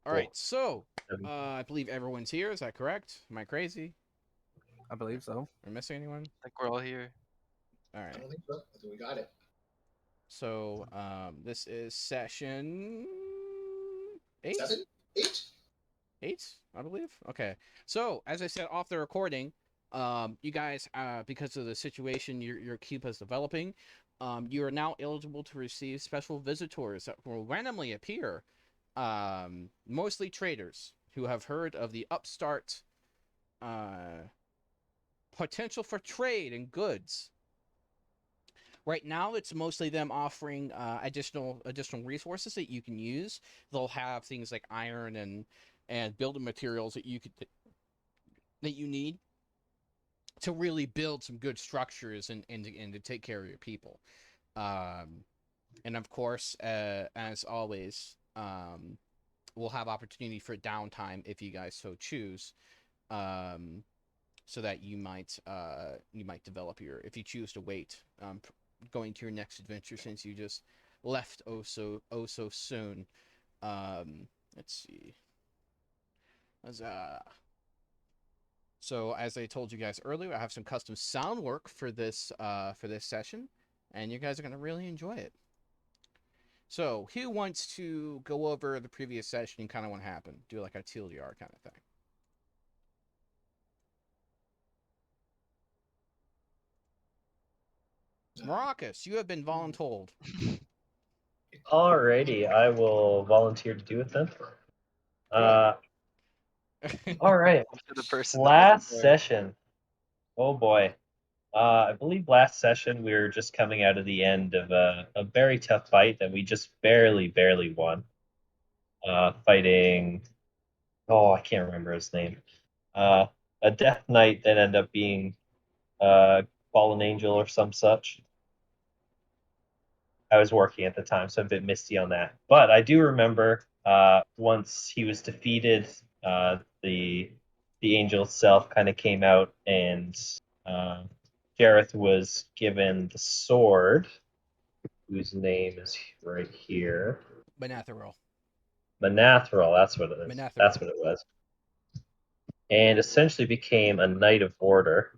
All right, so I believe everyone's here. Is that correct? Am I crazy? I believe so. Am I missing anyone? I think we're all here. All I right. don't think so. I think we got it. So this is session 8? 7? 8? 8, I believe. Okay. So as I said off the recording, you guys, because of the situation your keep is developing, you are now eligible to receive special visitors that will randomly appear. Mostly traders who have heard of the upstart potential for trade in goods. Right now, it's mostly them offering additional resources that you can use. They'll have things like iron and building materials that you need to really build some good structures and to take care of your people. And of course, as always, we'll have opportunity for downtime if you guys so choose. So that you might develop if you choose to wait, going to your next adventure since you just left so soon. Let's see. So as I told you guys earlier, I have some custom sound work for this session, and you guys are gonna really enjoy it. So who wants to go over the previous session and kind of what happened? Do like a TLDR kind of thing. Maracus, you have been voluntold. Alrighty, I will volunteer to do it then. All right. To the person that Last wasn't there. session. Oh boy. I believe last session we were just coming out of the end of a very tough fight that we just barely won. Fighting. Oh, I can't remember his name. A Death Knight that ended up being Fallen Angel or some such. I was working at the time, so I'm a bit misty on that. But I do remember once he was defeated, the angel itself kind of came out, and Jareth was given the sword, whose name is right here. Manatharil. Manathril, that's what it is. Manatharil. That's what it was. And essentially became a Knight of Order.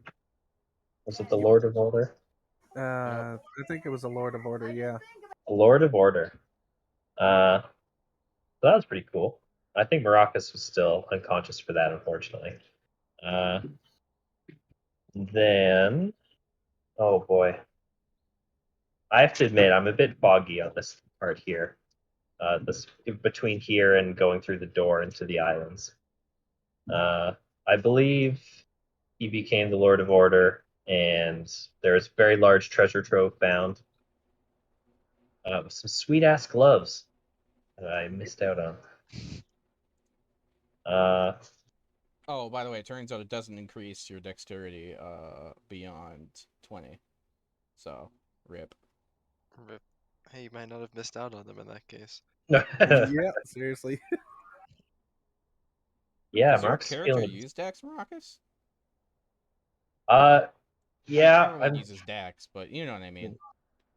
Was it the Lord of Order? I think it was a Lord of Order, yeah. A Lord of Order. So that was pretty cool. I think Maracas was still unconscious for that, unfortunately. Then, oh boy. I have to admit, I'm a bit foggy on this part here. This between here and going through the door into the islands. I believe he became the Lord of Order, and there's very large treasure trove found. With some sweet ass gloves that I missed out on. Oh, by the way, it turns out it doesn't increase your dexterity beyond 20. So, rip. Hey, you might not have missed out on them in that case. Yeah, seriously. Yeah, Does your Mark's character feeling. use Dex, Maracus? Yeah, Everyone uses Dex, but you know what I mean.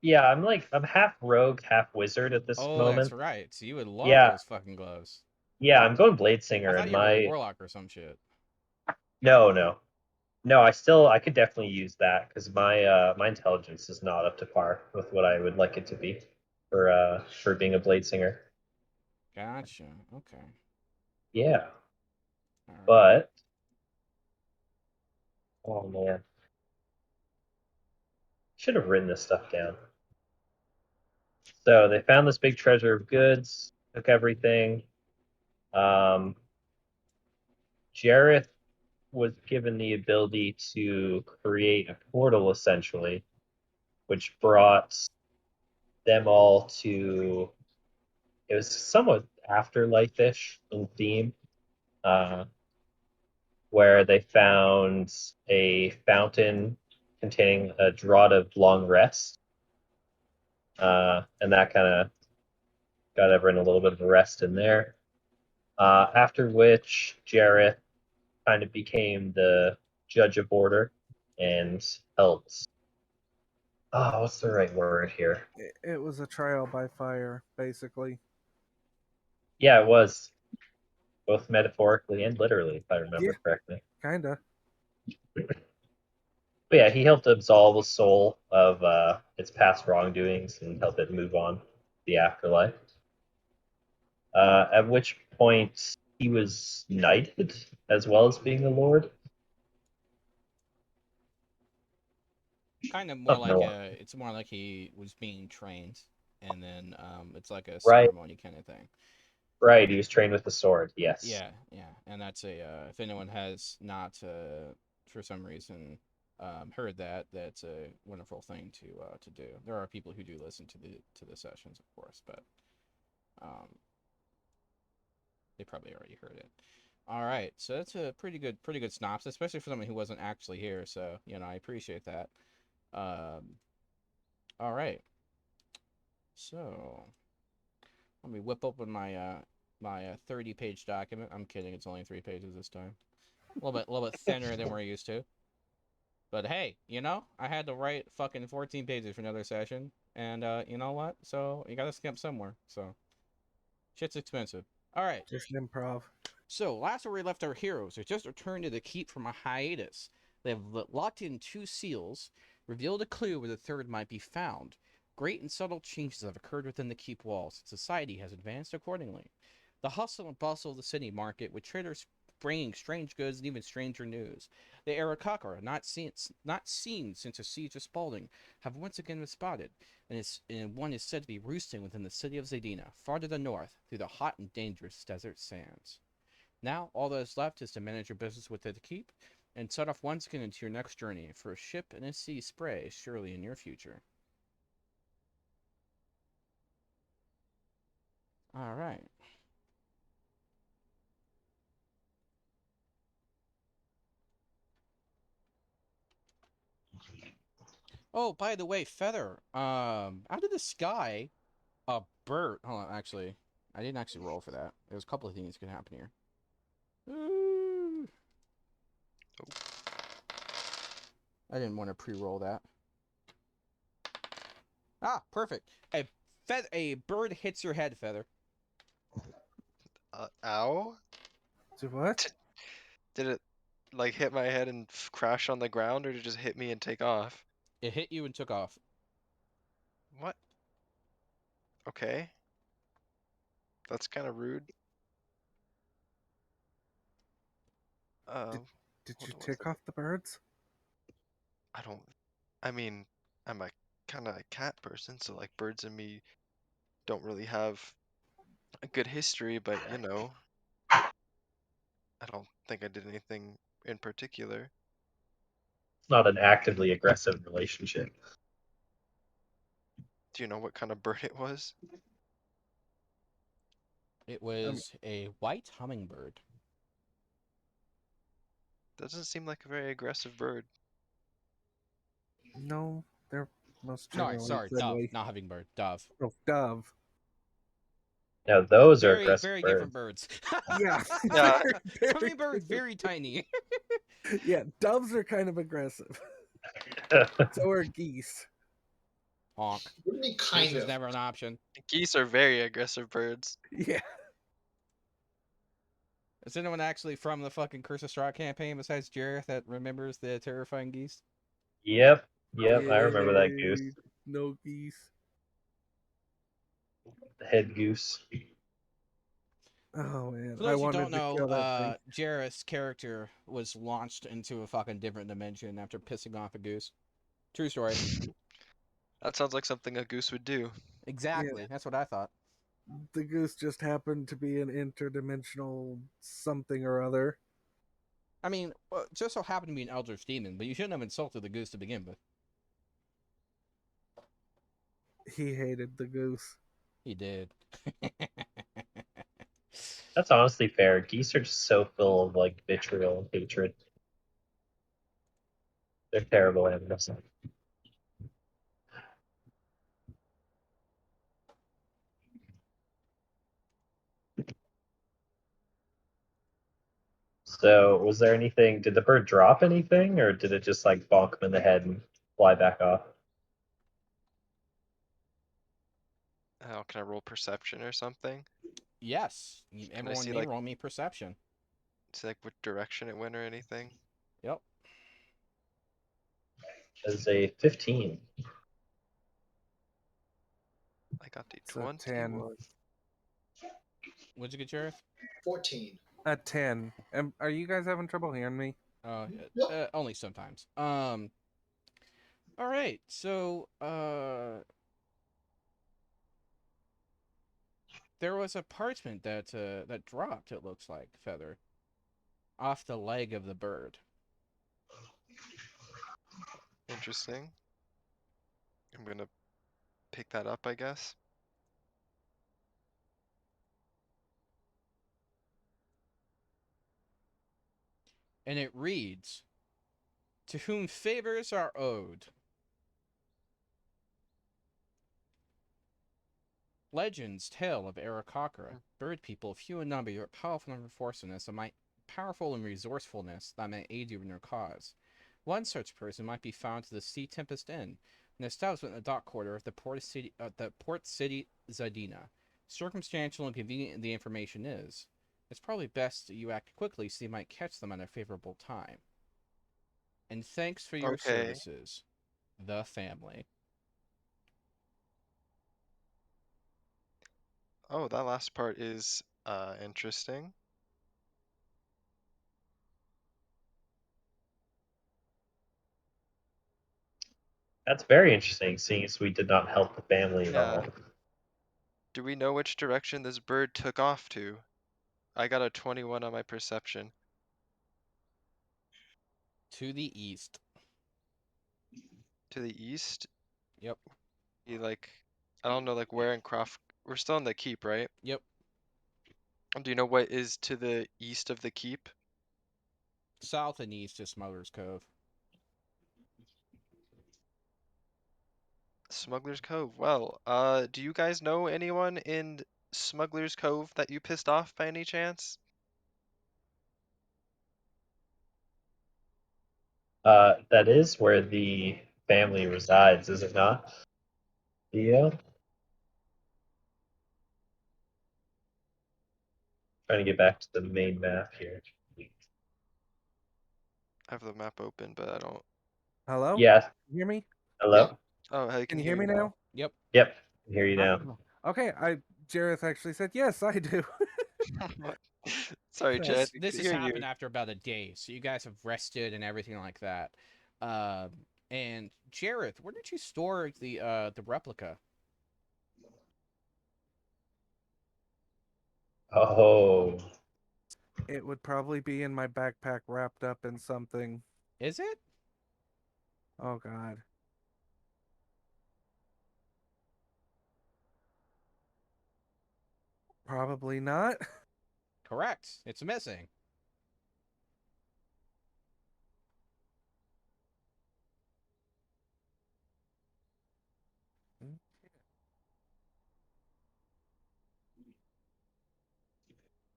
Yeah, I'm half rogue, half wizard at this Oh, moment. that's right. So you would love Yeah. those fucking gloves. Yeah, I'm going Blade I Singer, thought and you were a my warlock or some shit. no. I could definitely use that because my intelligence is not up to par with what I would like it to be for being a Blade Singer. Gotcha. Okay. Yeah, All right. but oh man, should have written this stuff down. So they found this big treasure of goods, took everything. Jareth was given the ability to create a portal, essentially, which brought them all to. It was somewhat afterlife-ish in theme, uh, where they found a fountain containing a draught of long rest, and that kind of got everyone a little bit of a rest in there. After which, Jareth kind of became the judge of order and helped. Oh, what's the right word here? It was a trial by fire, basically. Yeah, it was. both metaphorically and literally, if I remember Yeah. correctly. Kinda. But yeah, he helped absolve a soul of its past wrongdoings and help it move on to the afterlife. At which point he was knighted as well as being a lord. Kind of more Something like along. it's more like he was being trained, and then it's like a Right. ceremony kind of thing. Right, he was trained with the sword, yes. Yeah, yeah, and that's a if anyone has not for some reason heard that, that's a wonderful thing to do. There are people who do listen to the sessions, of course, but they probably already heard it. All right, so that's a pretty good synopsis, especially for someone who wasn't actually here. So I appreciate that. All right, so let me whip open my 30-page document. I'm kidding, it's only 3 pages this time. A little bit thinner than we're used to. But hey, I had to write fucking 14 pages for another session, and you know what? So you gotta skimp somewhere. So shit's expensive. All right. Just improv. So last where we left our heroes, they just returned to the keep from a hiatus. They have locked in 2 seals, revealed a clue where the third might be found. Great and subtle changes have occurred within the keep walls, and society has advanced accordingly. The hustle and bustle of the city market, with traders bringing strange goods and even stranger news. The Arakakara, not seen since the siege of Spalding, have once again been spotted, and one is said to be roosting within the city of Zadina, far to the north, through the hot and dangerous desert sands. Now, all that is left is to manage your business with the keep, and set off once again into your next journey, for a ship and a sea spray is surely in your future. All right. Oh, by the way, Feather. Out of the sky, a bird. Hold on, actually, I didn't actually roll for that. There's a couple of things that could happen here. Ooh. I didn't want to pre-roll that. Ah, perfect. A bird hits your head, Feather. Ow? So what? Did it like hit my head and crash on the ground, or did it just hit me and take off? It hit you and took off. What? Okay. That's kind of rude. Did Hold you on one tick second. off the birds? I don't. I mean, I'm a kind of a cat person, so like birds and me don't really have a good history, but I don't think I did anything in particular. It's not an actively aggressive relationship. Do you know what kind of bird it was? It was a white hummingbird. Doesn't seem like a very aggressive bird. No, they're most No, generally sorry, dove, friendly. not hummingbird, dove. Oh, dove. Now those are Very, aggressive very birds. different birds. Yeah. Yeah. Hummingbird, very tiny. Yeah, doves are kind of aggressive. So are geese. Honk. What do you mean Geese kind is of? never an option. Geese are very aggressive birds. Yeah. Is anyone actually from the fucking Curse of Strahd campaign besides Jareth that remembers the terrifying geese? Yep, I remember that goose. Yay, no geese. The head goose. Oh man, For I those who wanted don't to know, kill that thing. Jareth's character was launched into a fucking different dimension after pissing off a goose. True story. That sounds like something a goose would do. Exactly. That's what I thought. The goose just happened to be an interdimensional something or other. I mean, just so happened to be an Eldritch demon, but you shouldn't have insulted the goose to begin with. He hated the goose. He did. That's honestly fair. Geese are just so full of like vitriol and hatred. They're terrible animals. So, was there anything? Did the bird drop anything, or did it just like bonk him in the head and fly back off? Oh, can I roll perception or something? Yes. Can I Everyone see may like roll me perception. what direction it went or anything? Yep. As a 15. I got the It's a 10. 21. What'd you get, Jareth? 14. A 10. Are you guys having trouble hearing me? Nope. Only sometimes. All right. So, there was a parchment that dropped. It looks like feather off the leg of the bird. Interesting. I'm gonna pick that up, I guess. And it reads, "To whom favors are owed. Legends tell of Arakakra, bird people few in number yet powerful in resourcefulness and powerful in resourcefulness that may aid you in your cause. One such person might be found to the Sea Tempest Inn, an establishment in the dock quarter of the port city Zadina. Circumstantial and convenient the information is, it's probably best that you act quickly so you might catch them at a favorable time. And thanks for your Okay. services, the family." Oh, that last part is interesting. That's very interesting, seeing as we did not help the family at Yeah. all. Do we know which direction this bird took off to? I got a 21 on my perception. To the east. To the east? Yep. I don't know, like where in Croft. We're still in the keep, right? Yep. Do you know what is to the east of the keep? South and east is Smugglers Cove. Smugglers Cove. Well, do you guys know anyone in Smugglers Cove that you pissed off by any chance? That is where the family resides, is it not? Theo? Trying to get back to the main map here. I have the map open, but I don't. Hello? Yeah. Can you hear me? Hello? Oh, I Can you hear me you now? Yep. Yep. I can hear you now. Okay, Jareth actually said yes, I do. Sorry, Chad. This Could has hear you. happened after about a day, so you guys have rested and everything like that. And Jareth, where did you store the replica? Oh. It would probably be in my backpack wrapped up in something. Is it? Oh god. Probably not. Correct. It's missing.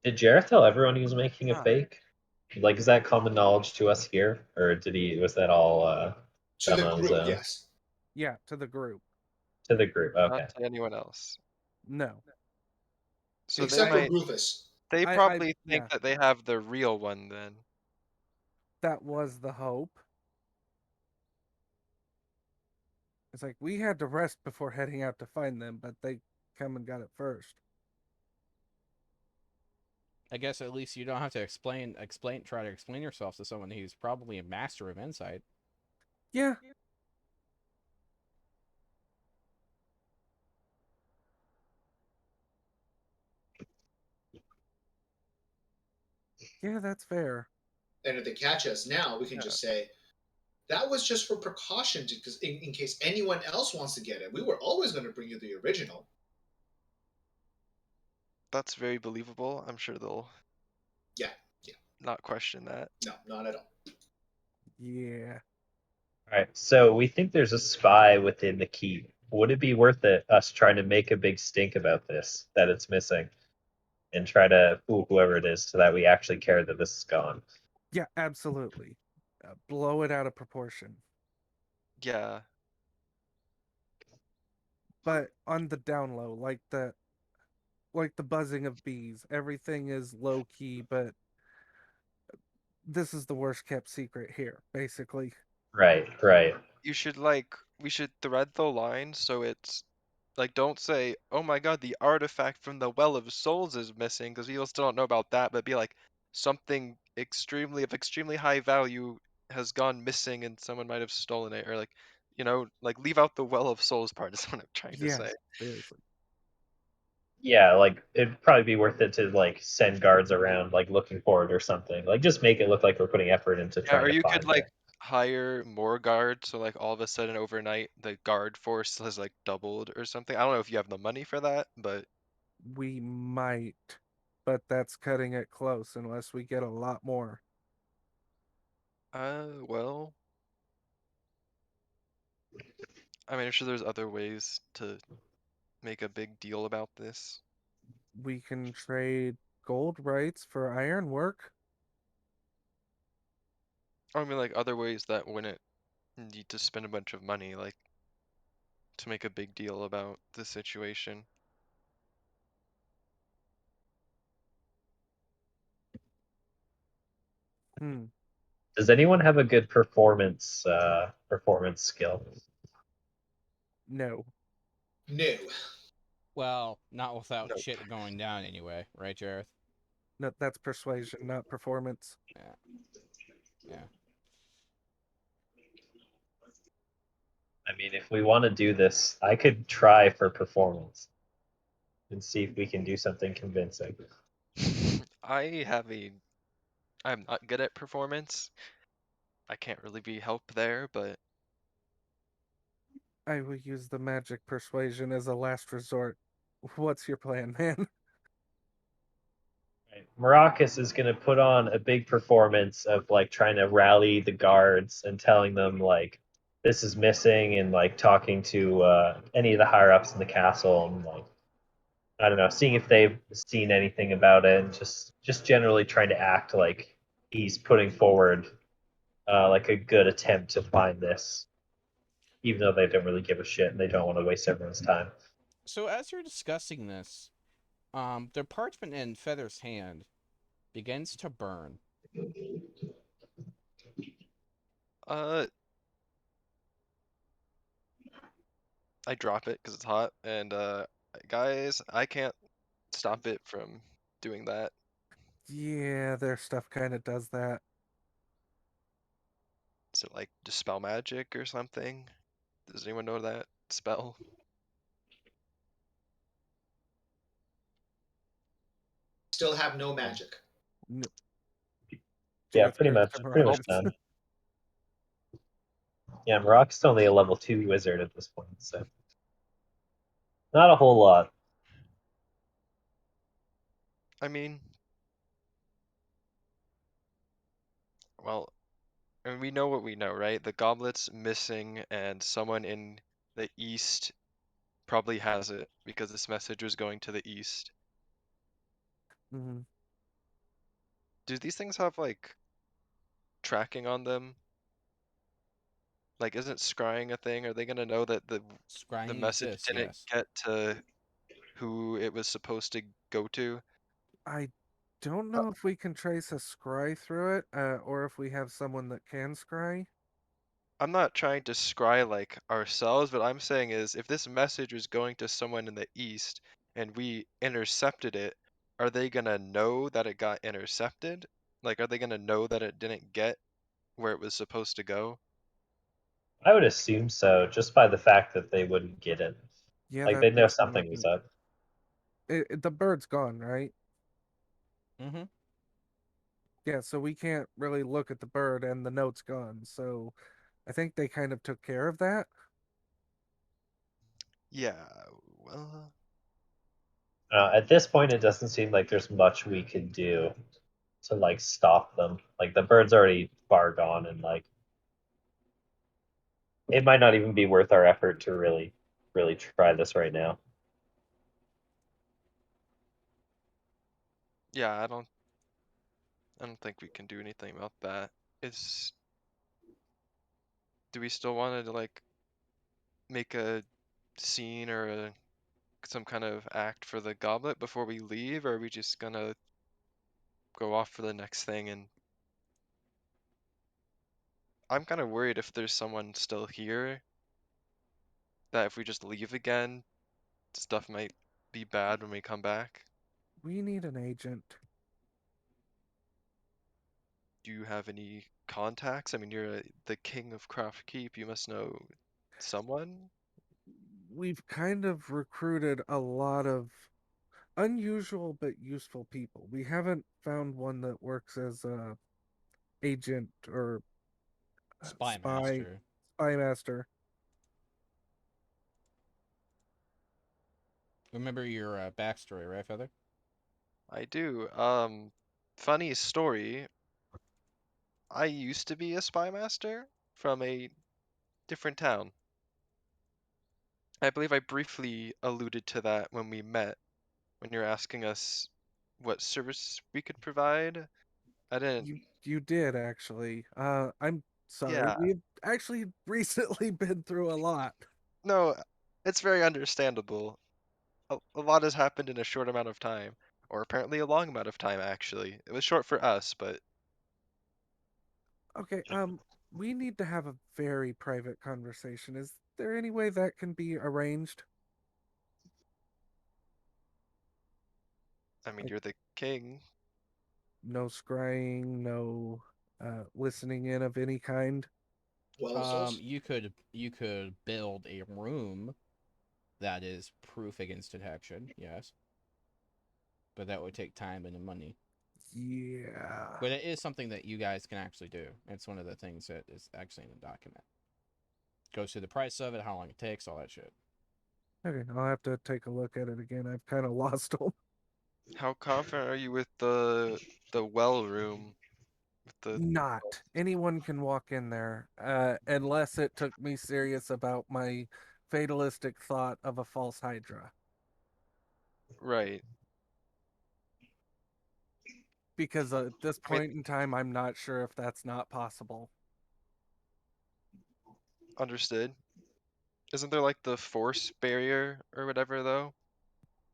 Did Jareth tell everyone he was making a Huh. fake? Like, is that common knowledge to us here? Or was that all To done the on his group, own? yes. Yeah, to the group. To the group, Not okay. to anyone else. No. So Except for Rufus. they I probably think yeah, that they have the real one then. that was the hope. It's like we had to rest before heading out to find them, but they come and got it first. I guess at least you don't have to try to explain yourself to someone who's probably a master of insight. Yeah. Yeah, that's fair. And if they catch us now, we can Yeah. just say, that was just for precaution, because in case anyone else wants to get it. We were always going to bring you the original. That's very believable. I'm sure they'll Yeah. not question that. No, not at all. Yeah. Alright, so we think there's a spy within the keep. Would it be worth it us trying to make a big stink about this, that it's missing, and try to fool whoever it is so that we actually care that this is gone? Yeah, absolutely. Blow it out of proportion. Yeah. But on the down low, like like the buzzing of bees. Everything is low key, but this is the worst kept secret here, basically. Right, right. You should we should thread the line so it's like don't say, "Oh my God, the artifact from the Well of Souls is missing," because people still don't know about that. But be like, something extremely high value has gone missing and someone might have stolen it, or like leave out the Well of Souls part is what I'm trying to say. Yes, seriously. Yeah, like it'd probably be worth it to like send guards around like looking for it or something. Like just make it look like we're putting effort into Yeah, trying or to you could find like it. hire more guards, so like all of a sudden overnight the guard force has like doubled or something. I don't know if you have the money for that, but We might, but that's cutting it close unless we get a lot more. well, I mean, I'm sure there's other ways to make a big deal about this. We can trade gold rights for ironwork. I mean, like other ways that wouldn't need to spend a bunch of money, like to make a big deal about the situation. Hmm. Does anyone have a good performance skill? No. No. Well, not without Nope. shit going down anyway, right, Jareth? No, that's persuasion, not performance. Yeah. Yeah. I mean, if we want to do this, I could try for performance and see if we can do something convincing. I have a I'm not good at performance. I can't really be help there, but I will use the magic persuasion as a last resort. What's your plan, man? Right. Maracas is going to put on a big performance of like trying to rally the guards and telling them like this is missing and like talking to any of the higher ups in the castle and like I don't know, seeing if they've seen anything about it and just generally trying to act like he's putting forward like a good attempt to find this, even though they don't really give a shit and they don't want to waste everyone's time. So as you're discussing this, the parchment in Feather's hand begins to burn. uh, I drop it because it's hot, and guys, I can't stop it from doing that. Yeah, their stuff kind of does that. Is it like dispel magic or something? Does anyone know that spell? Still have no magic. No. Yeah, Jareth pretty turns much, to pretty much Maracas. done. Yeah, Maracas only a level 2 wizard at this point, so not a whole lot. I mean, well, I mean, we know what we know, right? The goblet's missing, and someone in the east probably has it because this message was going to the east. Mhm. Do these things have like tracking on them? Like, isn't scrying a thing? Are they gonna know that the Scrying message exists, didn't yes. get to who it was supposed to go to? I don't Uh, know if we can trace a scry through it, or if we have someone that can scry. I'm not trying to scry like ourselves, but I'm saying is if this message was going to someone in the east and we intercepted it, are they gonna know that it got intercepted? Like, are they gonna know that it didn't get where it was supposed to go? I would assume so, just by the fact that they wouldn't get it. Yeah, Like they'd know that's something was up. the bird's gone, right? Mm-hmm. Yeah, so we can't really look at the bird and the note's gone. So I think they kind of took care of that. Yeah, well, At this point, it doesn't seem like there's much we could do to like stop them. Like the bird's already far gone, and like it might not even be worth our effort to really try this right now. yeah, I don't think we can do anything about that. It's do we still want to like make a scene or some kind of act for the goblet before we leave, or are we just gonna go off for the next thing? And I'm kind of worried if there's someone still here that if we just leave again, stuff might be bad when we come back. We need an agent. Do you have any contacts? I mean, you're the king of Craft Keep. You must know someone. We've kind of recruited a lot of unusual but useful people. We haven't found one that works as a agent or Spy spy master. master. Remember your backstory, right, Feather? I do. Funny story. I used to be a spy master from a different town. I believe I briefly alluded to that when we met, when you're asking us what service we could provide. I didn't. You did actually. I'm sorry. Yeah, We've actually recently been through a lot. no, it's very understandable. A lot has happened in a short amount of time, or apparently a long amount of time, actually. It was short for us, but Okay, we need to have a very private conversation. Is there any way that can be arranged? I mean, Like you're the king. no scrying, no listening in of any kind? Well of Souls. You could build a room that is proof against detection, yes. But that would take time and money. Yeah. But it is something that you guys can actually do. It's one of the things that is actually in the document. Goes through the price of it, how long it takes, all that shit. Okay, I'll have to take a look at it again. I've kind of lost them. How confident are you with the well room? With the Not anyone can walk in there, unless it took me serious about my fatalistic thought of a false Hydra. right. Because at this I mean, point in time, I'm not sure if that's not possible. understood. Isn't there like the force barrier or whatever though?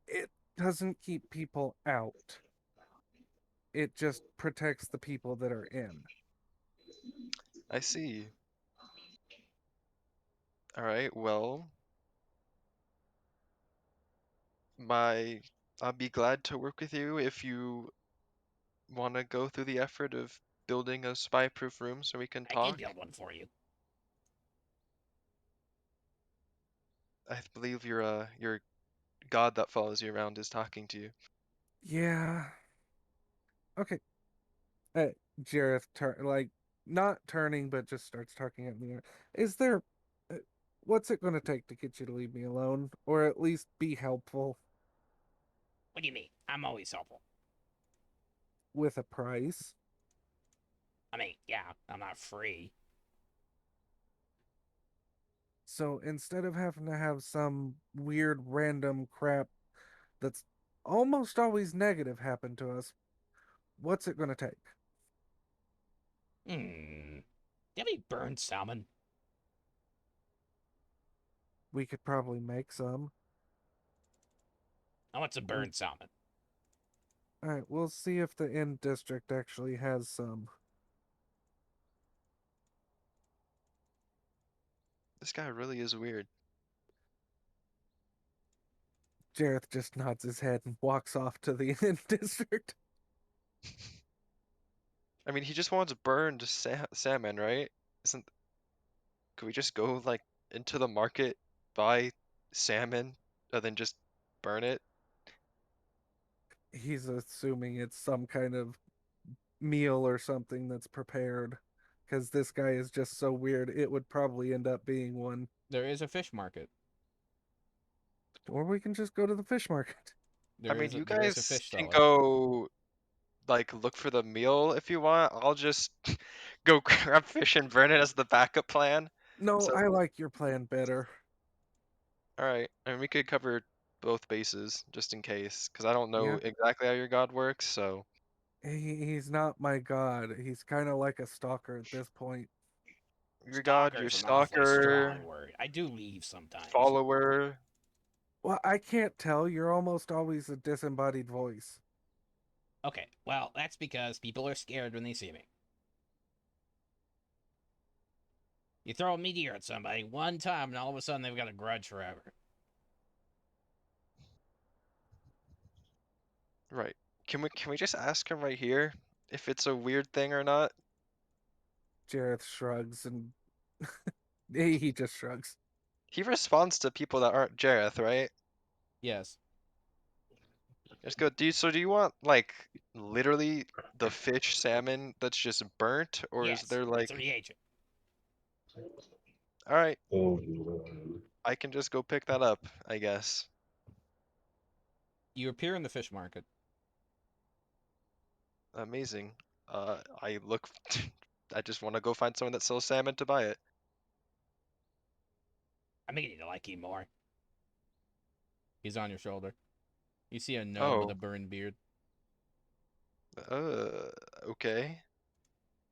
It doesn't keep people out. It just protects the people that are in. I see. All right. Well, my I'll be glad to work with you if you want to go through the effort of building a spy-proof room so we can I can talk. build one for you. I believe your god that follows you around is talking to you. Yeah. Okay. Uh, Jareth, like, not turning, but just starts talking at me. Is there. Uh, what's it going to take to get you to leave me alone? Or at least be helpful What do you mean? I'm always helpful. with a price? I mean, yeah, I'm not free. So instead of having to have some weird random crap that's almost always negative happen to us, what's it going to take? Do you have any burned salmon? We could probably make some. I want some burned salmon. All right, we'll see if the Inn District actually has some. This guy really is weird. Jareth just nods his head and walks off to the Inn District. I mean, he just wants burned salmon, right? Isn't Could we just go like into the market, buy salmon, and then just burn it? He's assuming it's some kind of meal or something that's prepared. Because this guy is just so weird, it would probably end up being one. There is a fish market. Or we can just go to the fish market. I mean, you There is a guys fish can seller. go like look for the meal if you want. I'll just go grab fish and burn it as the backup plan. No, So, I like your plan better. all right. I mean, we could cover both bases just in case, because I don't know Yeah, exactly how your god works. So, he's not my god. He's kind of like a stalker at this point. your god, Stalker your is an awfully stalker, strong word. I do leave sometimes. follower. Well, I can't tell. You're almost always a disembodied voice. Okay, well, that's because people are scared when they see me. You throw a meteor at somebody one time, and all of a sudden they've got a grudge forever. Right. Can we just ask him right here if it's a weird thing or not? Jareth shrugs and he just shrugs. He responds to people that aren't Jareth, right? Yes. Let's go. Do you want like literally the fish salmon that's just burnt, or is Yes. there It's a like, reagent. all right, Ooh. I can just go pick that up, I guess. You appear in the fish market. Amazing. I look. I just want to go find someone that sells salmon to buy it. I'm beginning to like you more. He's on your shoulder. You see a gnome with Oh, a burned beard. uh, okay.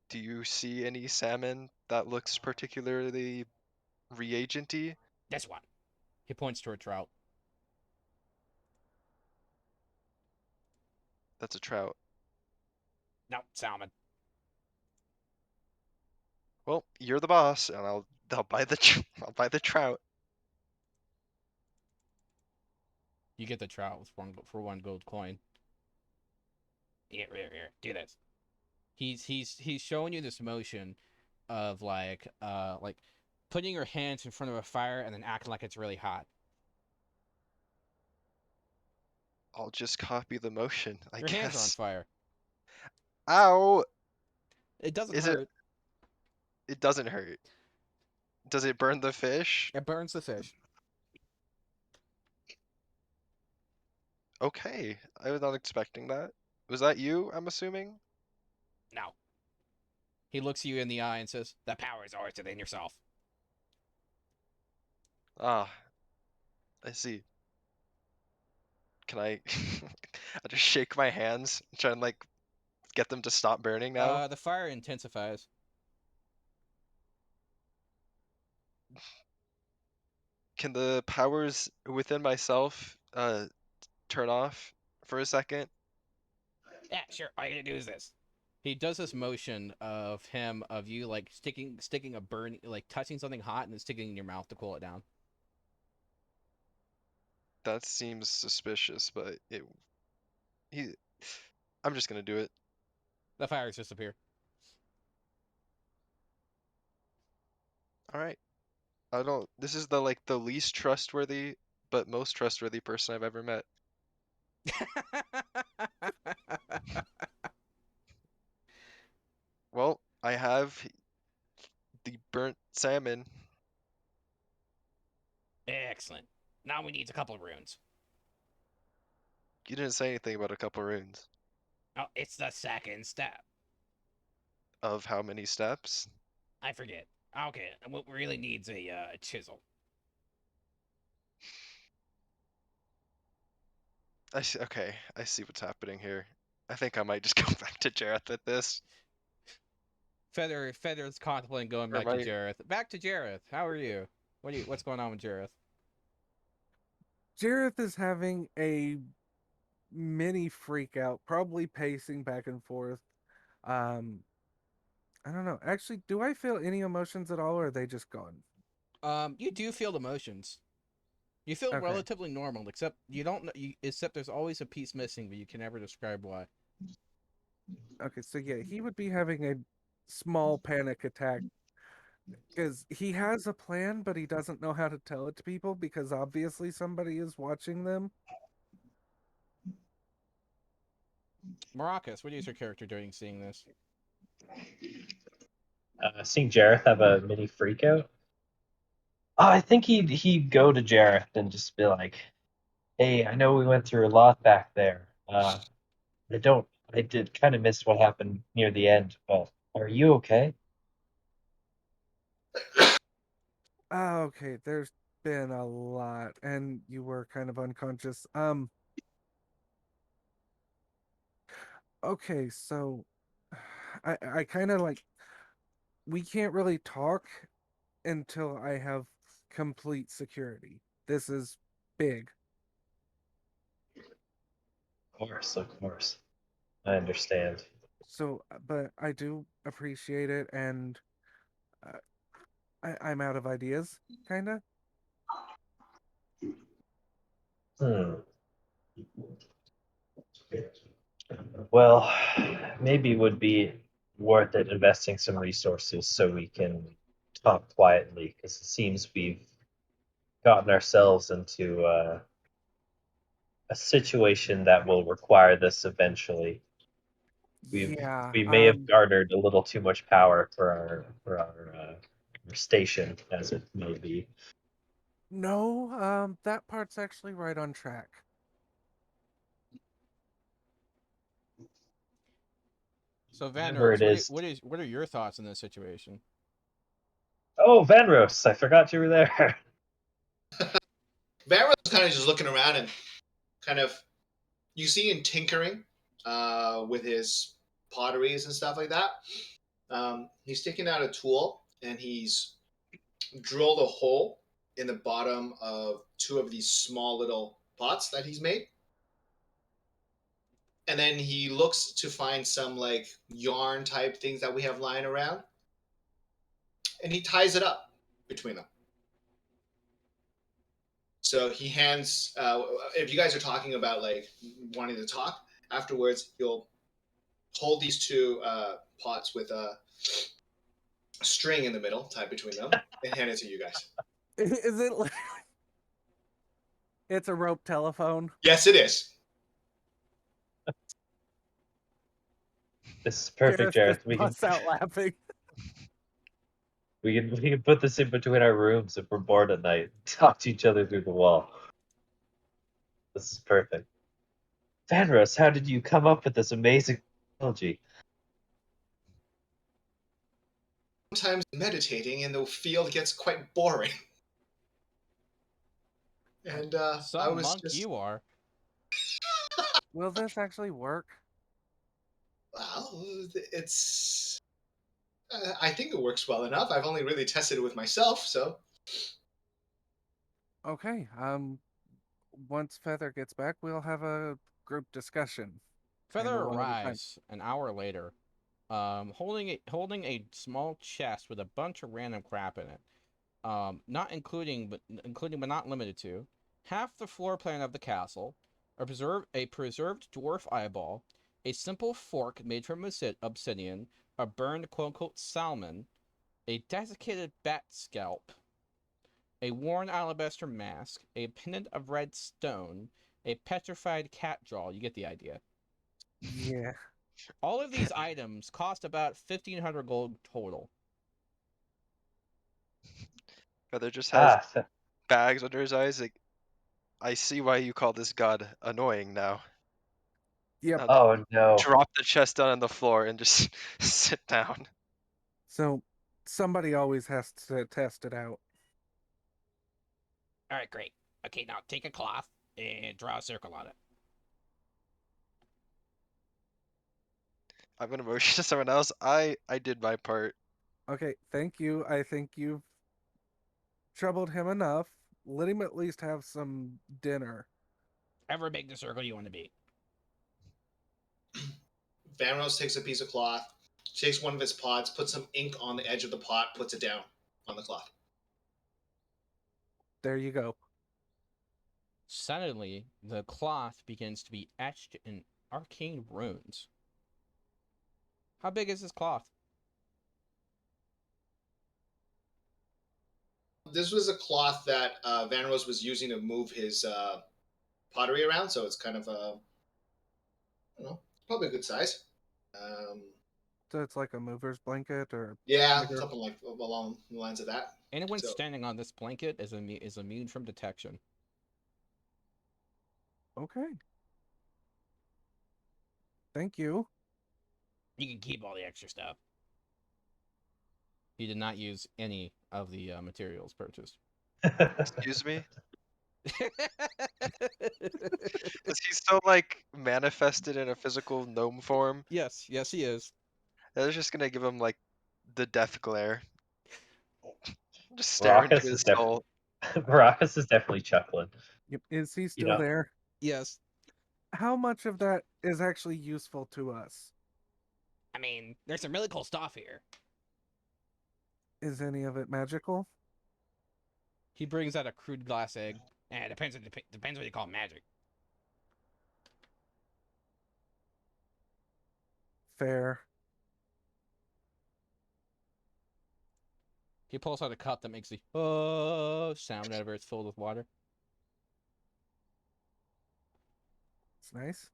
Do you see any salmon that looks particularly reagenty? This one. He points to a trout. That's a trout. No, salmon. Well, you're the boss, and I'll buy the I'll buy the trout. You get the trout for one gold coin. Here. Do this. He's showing you this motion of like putting your hands in front of a fire and then acting like it's really hot. I'll just copy the motion, I Your hands are on guess. fire. Ow! It doesn't Is it? hurt. It doesn't hurt. Does it burn the fish? It burns the fish. Okay, I was not expecting that. Was that you, I'm assuming? No. He looks you in the eye and says, "The power is ours within yourself." Ah, I see. Can I I just shake my hands, try and like get them to stop burning now? The fire intensifies. Can the powers within myself turn off for a second? Yeah, sure. All you gotta do is this. He does this motion of you like sticking a burn, like touching something hot and then sticking it in your mouth to cool it down. That seems suspicious, but he I'm just gonna do it. The fires disappear. All right. I don't. This is the like the least trustworthy, but most trustworthy person I've ever met. Well, I have the burnt salmon. Excellent. Now we need a couple of runes. You didn't say anything about a couple runes. Oh, it's the second step. Of how many steps? I forget. Okay, what really needs a chisel. I see. Okay, I see what's happening here. I think I might just go back to Jareth with this. Feather's contemplating going Or back to might. Jareth. Back to Jareth. How are you? What's going on with Jareth? Jareth is having a mini freak out, probably pacing back and forth. Um, I don't know. Actually, do I feel any emotions at all, or are they just gone? You do feel the motions. You feel Okay. relatively normal, except you don't know. Except there's always a piece missing, but you can never describe why. Okay, so yeah, he would be having a small panic attack because he has a plan, but he doesn't know how to tell it to people because obviously somebody is watching them. Maracas, what is your character doing seeing this? Seeing Jareth have a mini freakout. I think he'd go to Jareth and just be like, "Hey, I know we went through a lot back there. I don't. I did kind of miss what happened near the end, but are you okay?" Okay, there's been a lot, and you were kind of unconscious. Okay, so I kind of like we can't really talk until I have complete security. This is big. Of course. I understand. So, but I do appreciate it, and uh, I'm out of ideas, kinda. Hmm. Well, maybe it would be worth it investing some resources so we can talk quietly, because it seems we've gotten ourselves into a situation that will require this eventually. We've Yeah. we may have garnered a little too much power for our station, as it may be. No. That part's actually right on track. So Whatever Vanros, it is. what are your thoughts on this situation? Oh, Vanros, I forgot you were there. Varro's kind of just looking around and kind of, you see him tinkering with his potteries and stuff like that. He's taking out a tool and he's drilled a hole in the bottom of two of these small little pots that he's made. And then he looks to find some like yarn type things that we have lying around. And he ties it up between them. So he hands, if you guys are talking about like wanting to talk afterwards, he'll hold these two pots with a string in the middle tied between them and hand it to you guys. Is it like it's a rope telephone? Yes, it is. This is perfect, Jareth Jareth. just busts out laughing. We can put this in between our rooms if we're bored at night. Talk to each other through the wall. This is perfect. Vanros, how did you come up with this amazing technology? Sometimes meditating and the field gets quite boring. And I Some was monk just, you are. Will this actually work? well, it's. I think it works well enough. I've only really tested it with myself, so. Okay. Once Feather gets back, we'll have a group discussion. Feather Handle one at a time. arrives an hour later, holding a small chest with a bunch of random crap in it. Not including but not limited to half the floor plan of the castle, a preserved dwarf eyeball, a simple fork made from obsidian, a burned quote unquote salmon, a desiccated bat scalp, a worn alabaster mask, a pendant of red stone, a petrified cat jaw. You get the idea. Yeah. All of these items cost about 1,500 gold total. Feather just has Ah, bags under his eyes. Like, I see why you call this god annoying now. Yep. Now oh no. drop the chest down on the floor and just sit down. So somebody always has to test it out. All right, great. Okay, now take a cloth and draw a circle on it. I'm gonna motion to someone else. I did my part. Okay, thank you. I think you've troubled him enough. Let him at least have some dinner. Ever make the circle you want to be. Vanros takes a piece of cloth, takes one of his pots, puts some ink on the edge of the pot, puts it down on the cloth. There you go. Suddenly, the cloth begins to be etched in arcane runes. How big is this cloth? This was a cloth that Vanros was using to move his pottery around, so it's kind of a, I don't know, probably a good size. So it's like a mover's blanket or Yeah, bigger. something like along the lines of that. Anyone So- standing on this blanket is immune from detection. Okay. Thank you. You can keep all the extra stuff. He did not use any of the materials purchased. Excuse me? Is he still like manifested in a physical gnome form? yes, he is. I was just gonna give him like the death glare. Just stare into Maracas his is soul. Maracas is definitely chuckling. Yep. Is he You still know, there? Yes. how much of that is actually useful to us? I mean, there's some really cool stuff here. Is any of it magical? He brings out a crude glass egg. And it depends what you call magic. Fair. He pulls out a cup that makes the sound whenever it's filled with water. It's nice.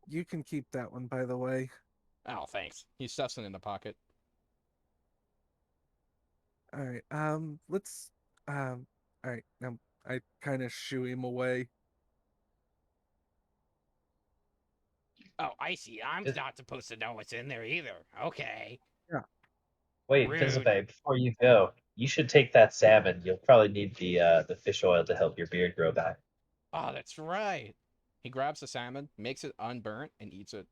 You can keep that one, by the way. Oh, thanks. He stuffs it in the pocket. All right. Let's. All right. I kind of shoo him away. Oh, I see. I'm Is- not supposed to know what's in there either. Okay. Wait, Rude. Fizzlebabe, before you go, you should take that salmon. You'll probably need the fish oil to help your beard grow back. Oh, that's right. He grabs the salmon, makes it unburnt, and eats it.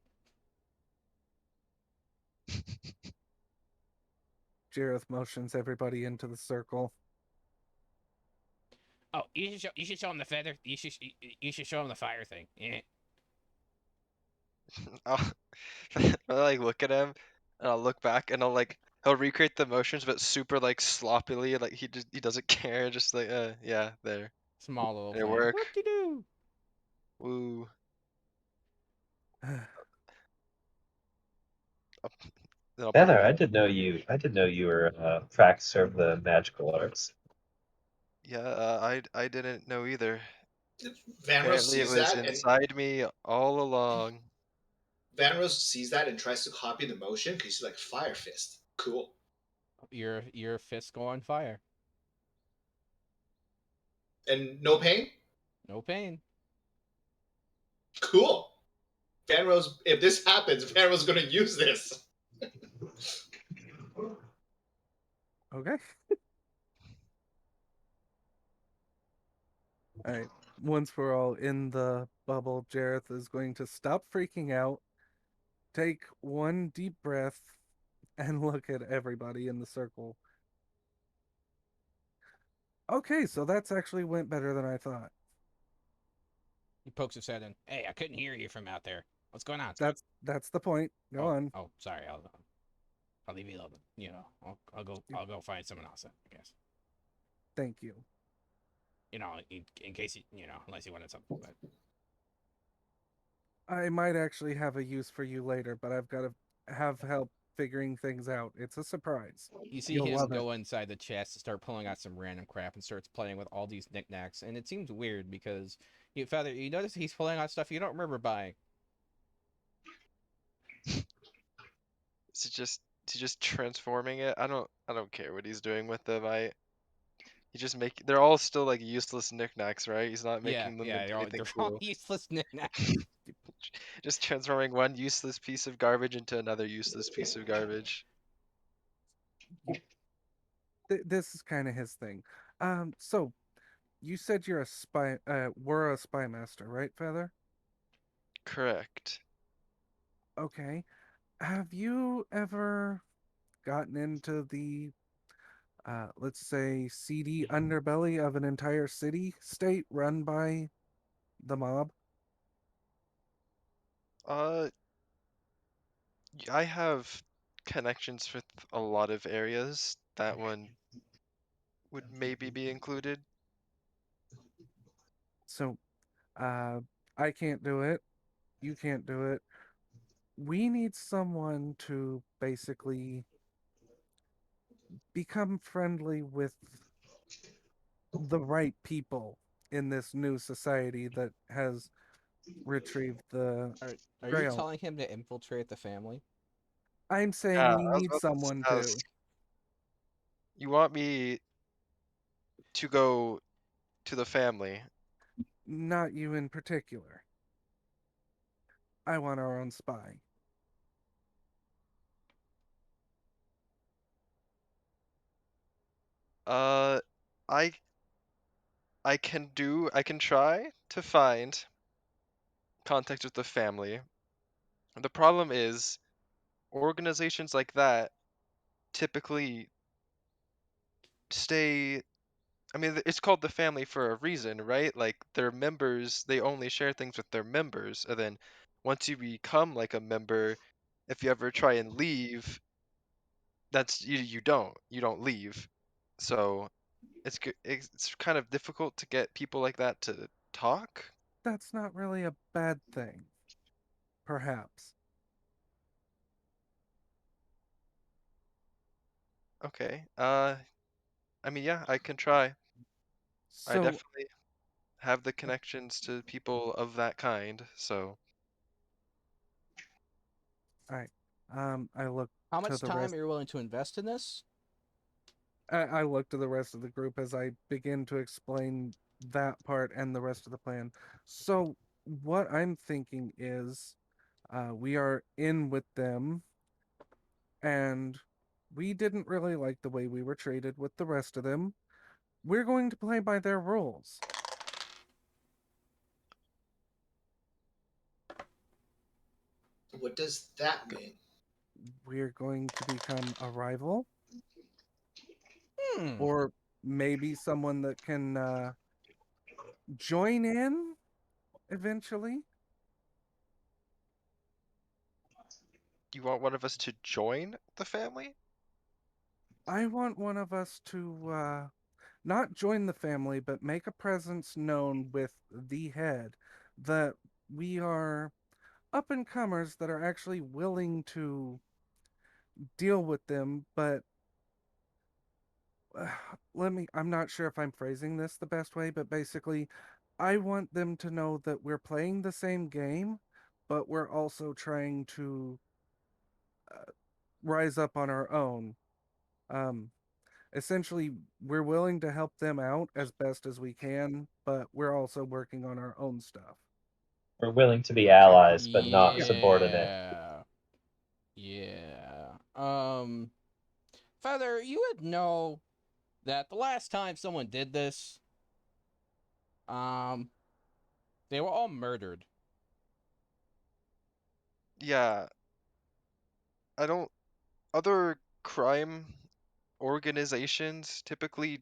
Jareth motions everybody into the circle. Oh, you should show him the feather. You should show him the fire thing. Yeah. I'll, I'll like look at him and I'll look back and he'll recreate the motions but super like sloppily, like he doesn't care, just like yeah, there. Small little It thing. work. Whoop-de-doo. Woo. Then I'll put Feather, it I back. didn't know you. I didn't know you were a practicer of the magical arts. Yeah, I didn't know either. Vanrose Apparently it sees was that, and inside me all along. Vanrose sees that and tries to copy the motion because he's like fire fist. Cool. Your fist go on fire. And no pain? No pain. Cool. Vanrose, if this happens, Vanrose gonna use this. Okay. All right. Once we're all in the bubble, Jareth is going to stop freaking out, take one deep breath, and look at everybody in the circle. Okay, so that's actually went better than I thought. He pokes his head in. Hey, I couldn't hear you from out there. What's going on? That's the point. Go on. Oh, sorry. I'll leave you alone. You know, I'll go find someone else. I guess. Thank you. You know, in case you know, unless you wanted something. But I might actually have a use for you later, but I've got to have help figuring things out. It's a surprise. you see You'll him love it. go inside the chest and start pulling out some random crap and starts playing with all these knickknacks. And it seems weird because Feather, you notice he's pulling out stuff you don't remember buying. Is he just transforming it? I don't care what he's doing with them. They're all still like useless knickknacks, right? He's not Yeah, making them yeah, into anything they're all cool. useless knickknacks. Just transforming one useless piece of garbage into another useless piece of garbage. This is kind of his thing. So you said you're a spy. We're a spy master, right, Feather? Correct. Okay. Have you ever gotten into the, let's say, seedy underbelly of an entire city state run by the mob? Uh, I have connections with a lot of areas. That one would maybe be included. So, uh, I can't do it. You can't do it. We need someone to basically become friendly with the right people in this new society that has retrieved the Are you grail. telling him to infiltrate the family? I'm saying Yeah, we I was need about to someone ask. to. You want me to go to the family? Not you in particular. I want our own spy. Uh, I I can try to find contact with the family. The problem is organizations like that typically stay I mean, it's called the family for a reason, right? Like their members, they only share things with their members, and then once you become like a member, if you ever try and leave, that's you don't leave. So it's kind of difficult to get people like that to talk. That's not really a bad thing, perhaps. Okay. I mean, yeah, I can try. I So, definitely have the connections to people of that kind, so all right. I look How to much the time rest. are you willing to invest in this? I look to the rest of the group as I begin to explain that part and the rest of the plan. So, what I'm thinking is, we are in with them, and we didn't really like the way we were treated with the rest of them. We're going to play by their rules. What does that mean? We're going to become a rival, Hmm. or maybe someone that can join in eventually. you want one of us to join the family? I want one of us to not join the family, but make a presence known with the head that we are up and comers that are actually willing to deal with them. But I'm not sure if I'm phrasing this the best way, but basically, I want them to know that we're playing the same game, but we're also trying to rise up on our own. Um, Essentially, we're willing to help them out as best as we can, but we're also working on our own stuff. We're willing to be allies, but not Yeah. subordinate. Yeah. Yeah. Feather, you would know that the last time someone did this, um, they were all murdered. Yeah, I don't. Other crime organizations typically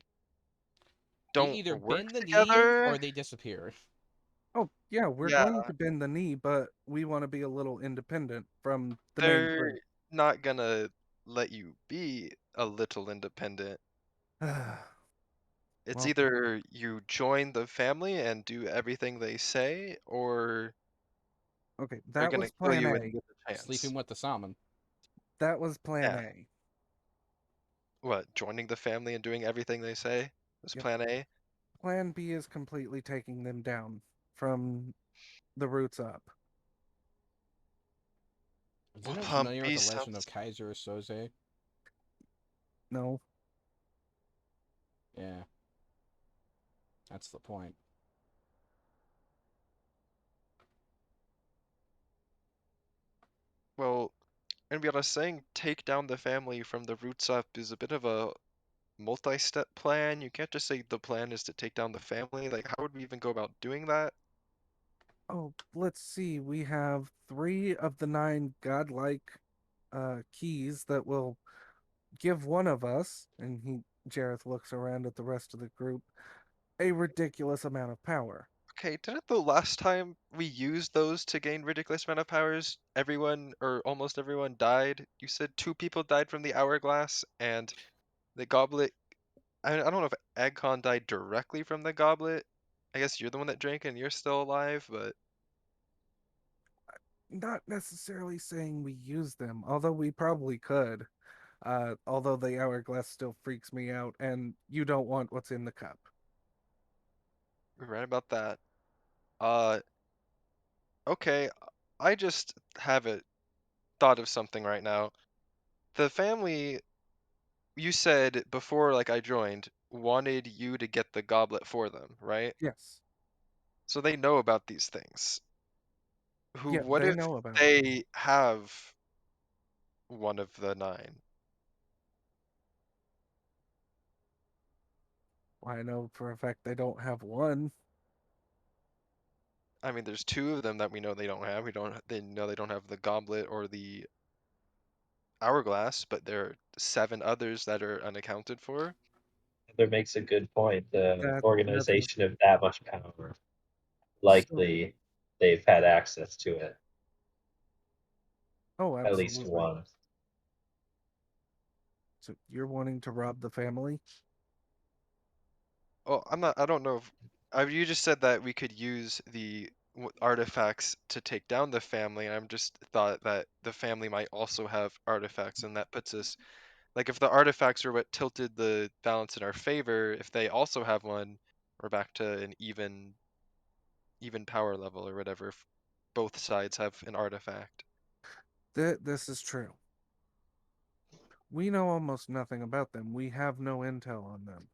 They don't either work bend the knee or together. they disappear. Oh, yeah, we're Yeah, going to bend the knee, but we want to be a little independent from the main they're group. not gonna let you be a little independent. It's Well, either you join the family and do everything they say, or okay, they're that gonna was kill plan you when A. you get the chance. Sleeping with the salmon. That was plan Yeah. A. What, joining the family and doing everything they say was Yep. plan A? Plan B is completely taking them down from the roots up. Is Well, anyone Pump familiar with B the legend of sounds. Kaiser Soze? No, Yeah, that's the point. Well, and be honest, saying take down the family from the roots up is a bit of a multi-step plan. You can't just say the plan is to take down the family. Like, how would we even go about doing that? oh, let's see. We have 3 of the 9 godlike keys that will give one of us, and Jareth looks around at the rest of the group, a ridiculous amount of power. Okay, didn't the last time we used those to gain ridiculous amount of powers, everyone or almost everyone died? You said 2 people died from the hourglass, and the goblet. I don't know if Agcon died directly from the goblet. I guess you're the one that drank and you're still alive, but Not necessarily saying we use them, although we probably could. Although the hourglass still freaks me out, and you don't want what's in the cup. we're right about that. Uh, okay, I just have a thought of something right now. The family you said before, like I joined, wanted you to get the goblet for them, right? Yes. So they know about these things. Yeah, What they if know about it. they have one of the 9? I know for a fact they don't have one. I mean, there's 2 of them that we know they don't have. They know they don't have the goblet or the hourglass, but there are 7 others that are unaccounted for. Traveler makes a good point. The That is organization of that much power, so. likely they've had access to it. Oh, At least absolutely. one. So you're wanting to rob the family? Oh, I'm not. I don't know. You just said that we could use the artifacts to take down the family, and I'm just thought that the family might also have artifacts, and that puts us like if the artifacts are what tilted the balance in our favor, if they also have one, we're back to an even power level or whatever. If both sides have an artifact. This is true. We know almost nothing about them. We have no intel on them.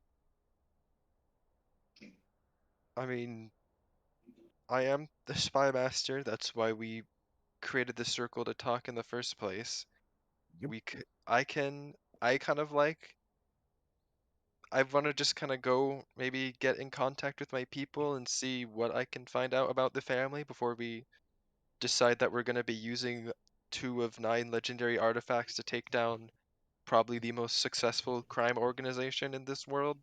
I mean, I am the spy master. That's why we created the circle to talk in the first place. Yep. I can, I kind of like, I want to just kind of go maybe get in contact with my people and see what I can find out about the family before we decide that we're going to be using 2 of 9 legendary artifacts to take down probably the most successful crime organization in this world.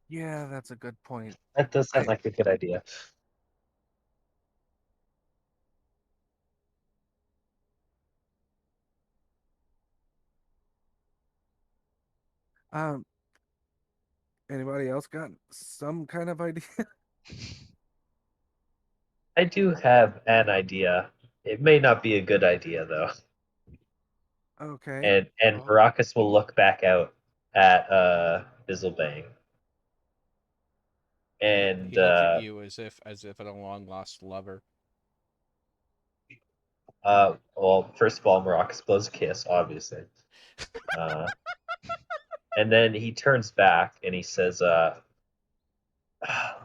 Yeah, that's a good point. That does sound I like a good idea. um. Anybody else got some kind of idea? I do have an idea. It may not be a good idea though. Okay. And Oh, Baracus will look back out at Bizzlebang. And He looks at you as if at a long lost lover. well, first of all, Maracus blows a kiss, obviously. And then he turns back and he says,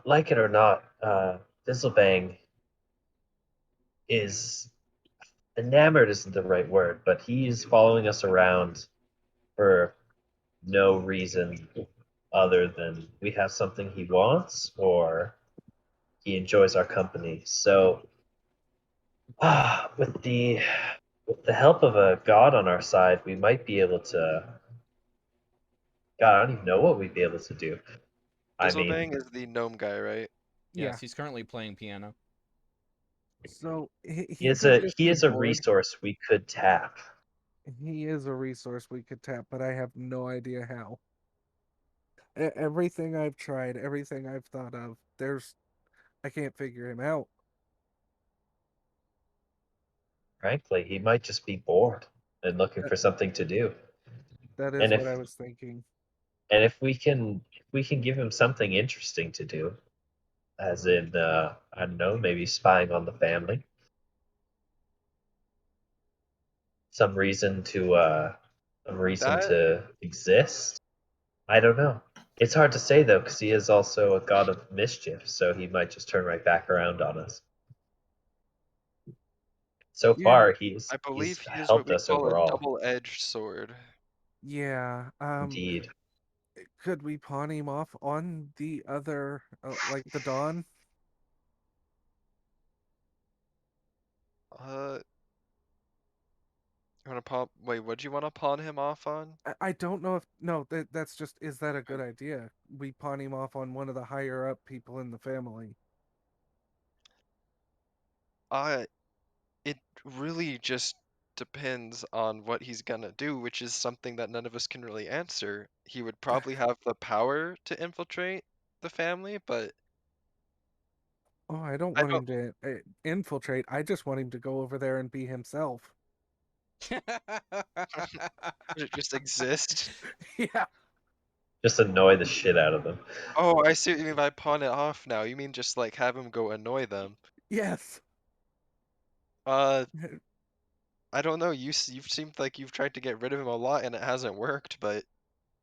like it or not, Bizzlebang is enamored isn't the right word, but he's following us around for no reason other than we have something he wants or he enjoys our company. So, with the help of a god on our side, we might be able to. God, I don't even know what we'd be able to do. I mean, Bizzlebang is the gnome guy, right? Yeah. Yes, he's currently playing piano. So he he is could a just he be is a bored. resource we could tap. He is a resource we could tap, but I have no idea how. Everything I've tried, everything I've thought of, I can't figure him out. Frankly, he might just be bored and looking That, for something to do. that is And what I was thinking. if we can give him something interesting to do, as in I don't know, maybe spying on the family, some reason to That exist. I don't know. It's hard to say though, because he is also a god of mischief, so he might just turn right back around on us. So Yeah, far, I believe he's he is what helped we us call a overall. double-edged sword. yeah. Indeed. Could we pawn him off on the other, like the Dawn? You wanna pawn? Wait, what do you want to pawn him off on? I don't know if no. That's just. Is that a good idea? We pawn him off on one of the higher up people in the family. Uh, it really just depends on what he's gonna do, which is something that none of us can really answer. He would probably have the power to infiltrate the family, but Oh, I don't I want don't him to infiltrate. I just want him to go over there and be himself. just exist. Yeah. Just annoy the shit out of them. Oh, I see what you mean by pawn it off now. You mean just like have him go annoy them. Yes. Uh, I don't know. You've seemed like you've tried to get rid of him a lot and it hasn't worked, but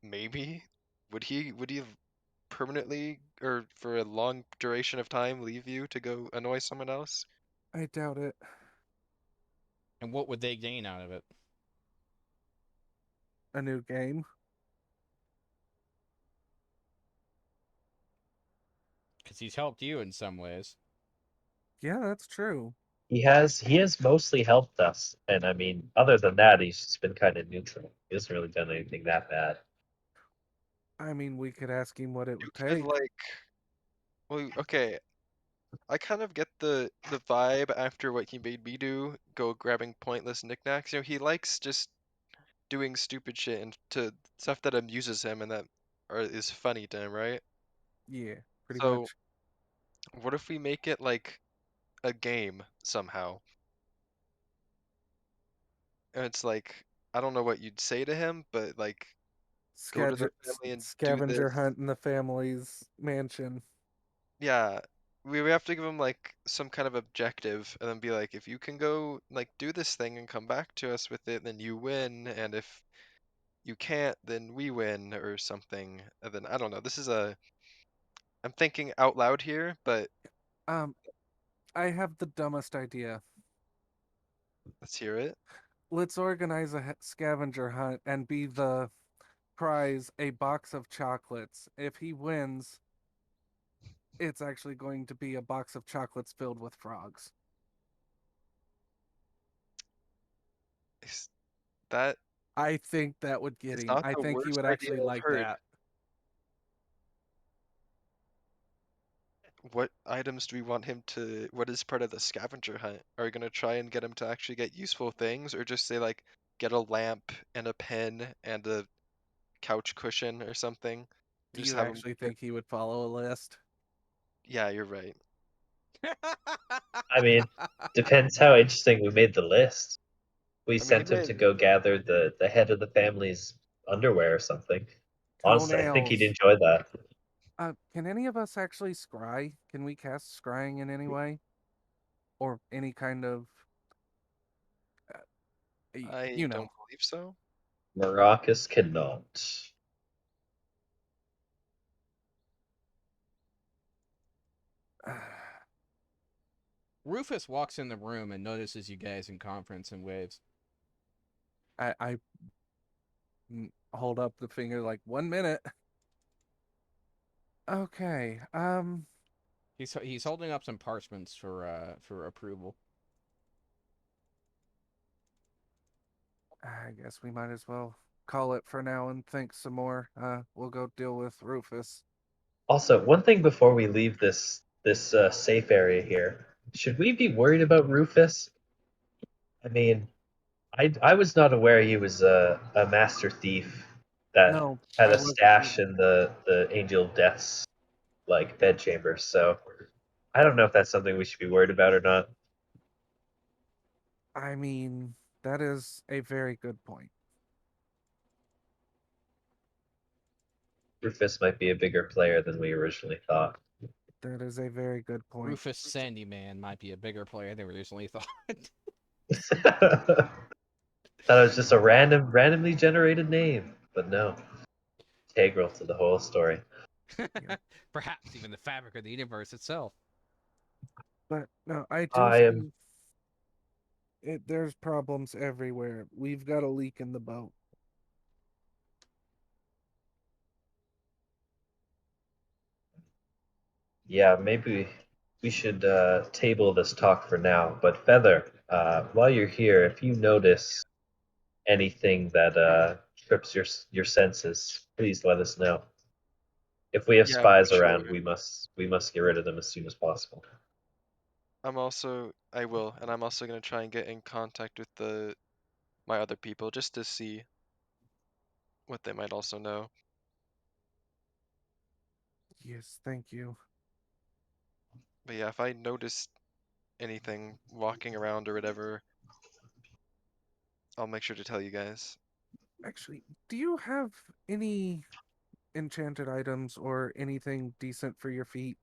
maybe would he permanently or for a long duration of time leave you to go annoy someone else? I doubt it. And what would they gain out of it? A new game. Because he's helped you in some ways. Yeah, that's true. He has mostly helped us, and I mean, other than that, he's just been kind of neutral. He hasn't really done anything that bad. I mean, we could ask him what it You would could take. like, well, okay. I kind of get the vibe after what he made me do, go grabbing pointless knickknacks. You know, he likes just doing stupid shit and to stuff that amuses him and that is funny to him, right? Yeah, pretty So, much. what if we make it like a game somehow? And it's like, I don't know what you'd say to him, but like, go to the family and do Scavenger this. hunt in the family's mansion. Yeah, we have to give him like some kind of objective and then be like, if you can go like do this thing and come back to us with it, then you win, and if you can't, then we win or something. And then I don't know. I'm thinking out loud here, but Um, I have the dumbest idea. let's hear it. Let's organize a scavenger hunt and be the prize a box of chocolates. If he wins, it's actually going to be a box of chocolates filled with frogs. Is that I think that would get is him. not I the think he worst would idea actually I've like heard. that. What items do we want him to? What is part of the scavenger hunt? Are we gonna try and get him to actually get useful things, or just say like get a lamp and a pen and a couch cushion or something? Do Just you have him actually get. think he would follow a list? Yeah, you're right. I mean, depends how interesting we made the list. We I mean, he sent him made. to go gather the head of the family's underwear or something. Honestly, I think he'd Toenails. enjoy that. Can any of us actually scry? Can we cast scrying in any way? Or any kind of, uh, I you don't know. believe so. Maracas cannot. Rufus walks in the room and notices you guys in conference and waves. I hold up the finger like 1 minute. Okay. He's holding up some parchments for approval. I guess we might as well call it for now and think some more. We'll go deal with Rufus. Also, one thing before we leave this safe area here, should we be worried about Rufus? I mean, I was not aware he was a master thief that No, had I a wasn't stash either. in the Angel of Death's like bedchamber. So I don't know if that's something we should be worried about or not. I mean, that is a very good point. Rufus might be a bigger player than we originally thought. That is a very good point. Rufus Sandyman might be a bigger player than we originally thought. Thought it was just a randomly generated name, but no, integral to the whole story. Perhaps even the fabric of the universe itself. But no, I do I am see there's problems everywhere. We've got a leak in the boat. Yeah, maybe we should table this talk for now. But Feather, while you're here, if you notice anything that trips your senses, please let us know. If we have Yeah, for spies sure. around, we must get rid of them as soon as possible. I will, and I'm also gonna try and get in contact with my other people just to see what they might also know. Yes, thank you. But yeah, if I notice anything walking around or whatever, I'll make sure to tell you guys. Actually, do you have any enchanted items or anything decent for your feet?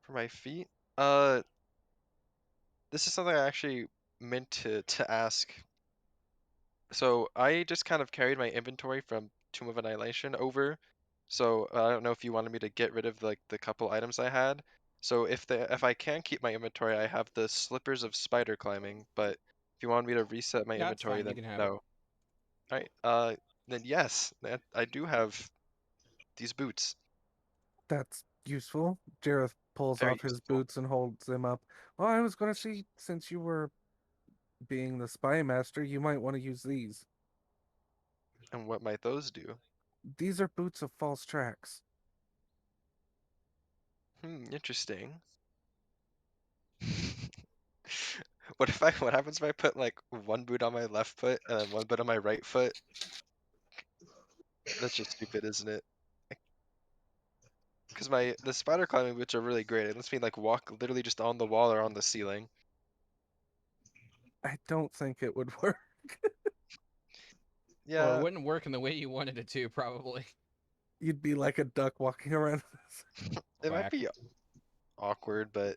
For my feet, uh, this is something I actually meant to ask. So I just kind of carried my inventory from Tomb of Annihilation over. So I don't know if you wanted me to get rid of like the couple items I had. So if I can keep my inventory, I have the slippers of spider climbing. But if you want me to reset my Yeah, it's inventory, fine. You then can have it. no. All right. Then yes, I do have these boots. That's useful. Jareth pulls Very off his useful. boots and holds them up. Well, I was going to see, since you were being the spy master, you might want to use these. And what might those do? These are boots of false tracks. Interesting. What happens if I put like one boot on my left foot and then one boot on my right foot? That's just stupid, isn't it? Because the spider climbing boots are really great. It lets me like walk literally just on the wall or on the ceiling. I don't think it would work. Or it Yeah, wouldn't work in the way you wanted it to, probably. You'd be like a duck walking around. it might Quack. be awkward, but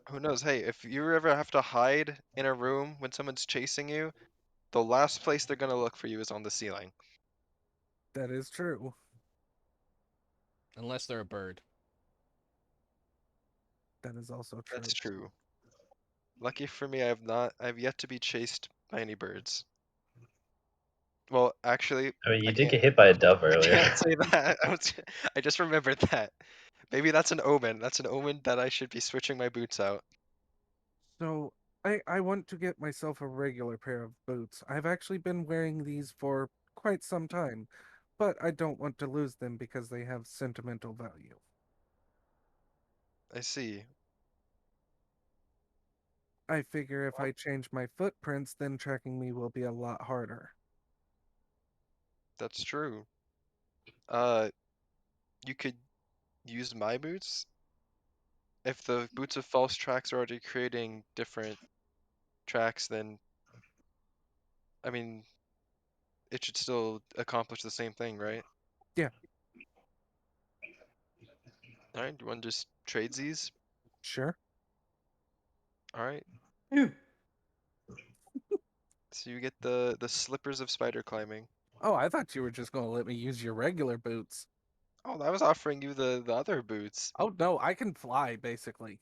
who knows? Hey, if you ever have to hide in a room when someone's chasing you, the last place they're gonna look for you is on the ceiling. That is true. Unless they're a bird. That is also true. That's true. Lucky for me, I've yet to be chased by any birds. Well, actually, I mean, you I did can't, get hit by a dove I earlier. can't say that. I just remembered that. Maybe that's an omen. That's an omen that I should be switching my boots out. So I want to get myself a regular pair of boots. I've actually been wearing these for quite some time, but I don't want to lose them because they have sentimental value. I see. I figure if I change my footprints, then tracking me will be a lot harder. That's true. You could use my boots. If the boots of false tracks are already creating different tracks, then I mean, it should still accomplish the same thing, right? Yeah. All right, do you want to just trade these? Sure. All right. Phew. So you get the slippers of spider climbing. Oh, I thought you were just going to let me use your regular boots. Oh, I was offering you the other boots. Oh, no, I can fly, basically.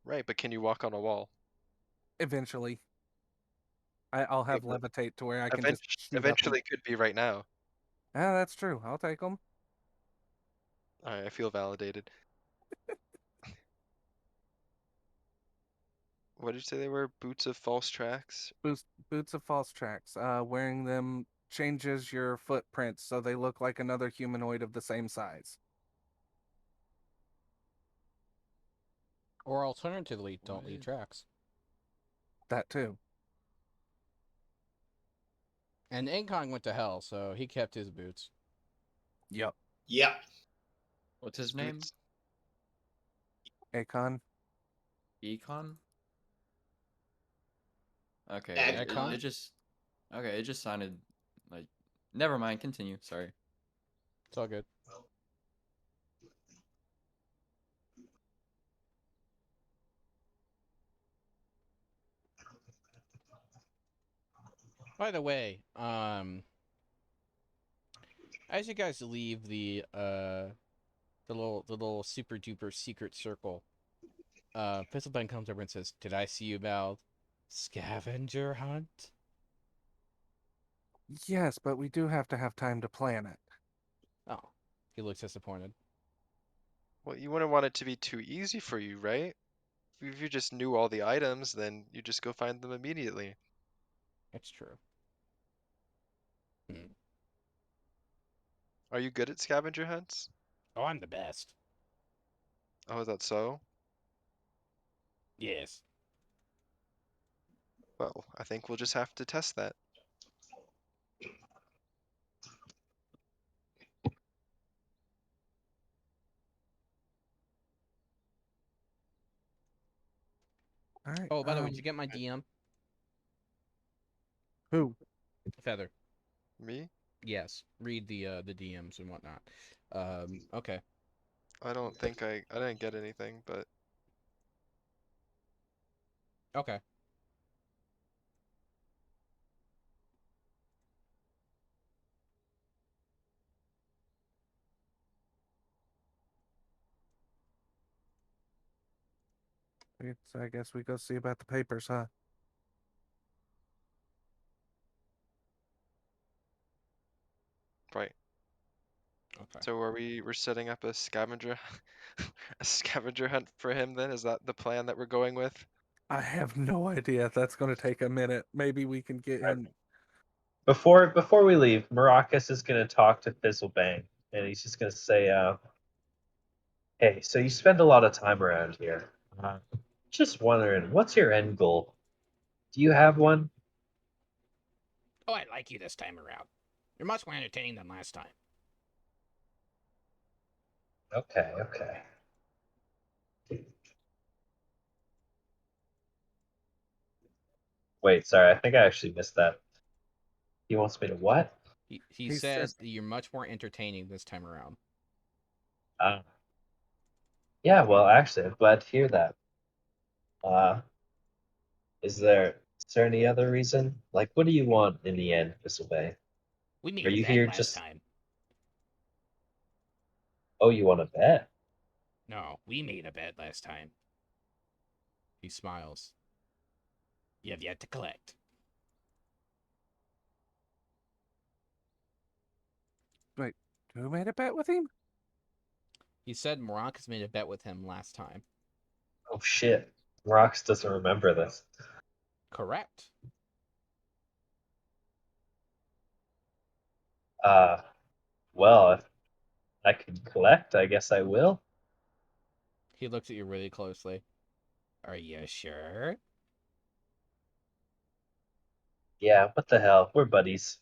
Right, but can you walk on a wall? Eventually. I'll Okay, have but levitate to where I can just shoot up. eventually could be right now. Ah, that's true. I'll take them. All right, I feel validated. What did you say they were? Boots of false tracks? Boots of false tracks. Wearing them changes your footprints so they look like another humanoid of the same size. Or alternatively, don't leave What? tracks. That too. And Ankong went to hell, so he kept his boots. Yep. Yeah. What's his name? Boots. Akon. Econ? Okay, Econ? it just okay, it just sounded like never mind, continue, sorry. It's all good. By the way, as you guys leave the little super duper secret circle, Pistolbane comes over and says, "Did I see you about scavenger hunt?" Yes, but we do have to have time to plan it. Oh, he looks disappointed. Well, you wouldn't want it to be too easy for you, right? If you just knew all the items, then you just go find them immediately. It's true. Hmm. Are you good at scavenger hunts? Oh, I'm the best. Oh, is that so? Yes. Well, I think we'll just have to test that. All right. Oh, by the way, did you get my DM? Who? Feather. Me? Yes. Read the DMs and whatnot. Okay. I don't think I didn't get anything, but Okay. So I guess we go see about the papers, huh? right. Okay. So we're setting up a scavenger a scavenger hunt for him then? Is that the plan that we're going with? I have no idea. That's going to take a minute. Maybe we can get him. Before we leave, Maracas is gonna talk to Fizzlebang, and he's just gonna say, "Hey, so you spend a lot of time around here. Just wondering, what's your end goal? Do you have one?" Oh, I like you this time around. You're much more entertaining than last time. Okay, okay. Wait, sorry, I think I actually missed that. He wants me to what? He He said says- that you're much more entertaining this time around. Uh, yeah, well, actually, I'm glad to hear that. Uh, is there any other reason? Like, what do you want in the end, Fizzlebang? We made Are a you bet here last just? time. Oh, you want to bet? No, we made a bet last time. He smiles. You have yet to collect. Wait, who made a bet with him? He said Maracas made a bet with him last time. Oh shit, Rox doesn't remember this. Correct. Uh, well, if I can collect, I guess I will. He looks at you really closely. Are you sure? Yeah, what the hell? We're buddies.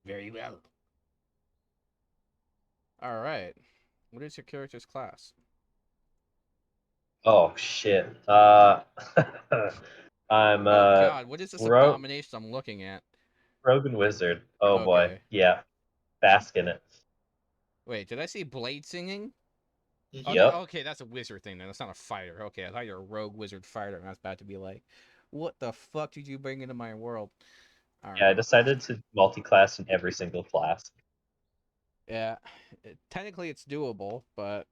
Very well. All right. What is your character's class? Oh shit. I'm Oh God, what is this ro abomination I'm looking at? rogue and wizard. Oh boy, Okay. yeah, bask in it. Wait, did I see blade singing? Oh, Yep. okay, that's a wizard thing then. That's not a fighter. Okay, I thought you were a rogue wizard fighter, and I was about to be like, what the fuck did you bring into my world? All Yeah, I right. decided to multi-class in every single class. Yeah, technically it's doable, but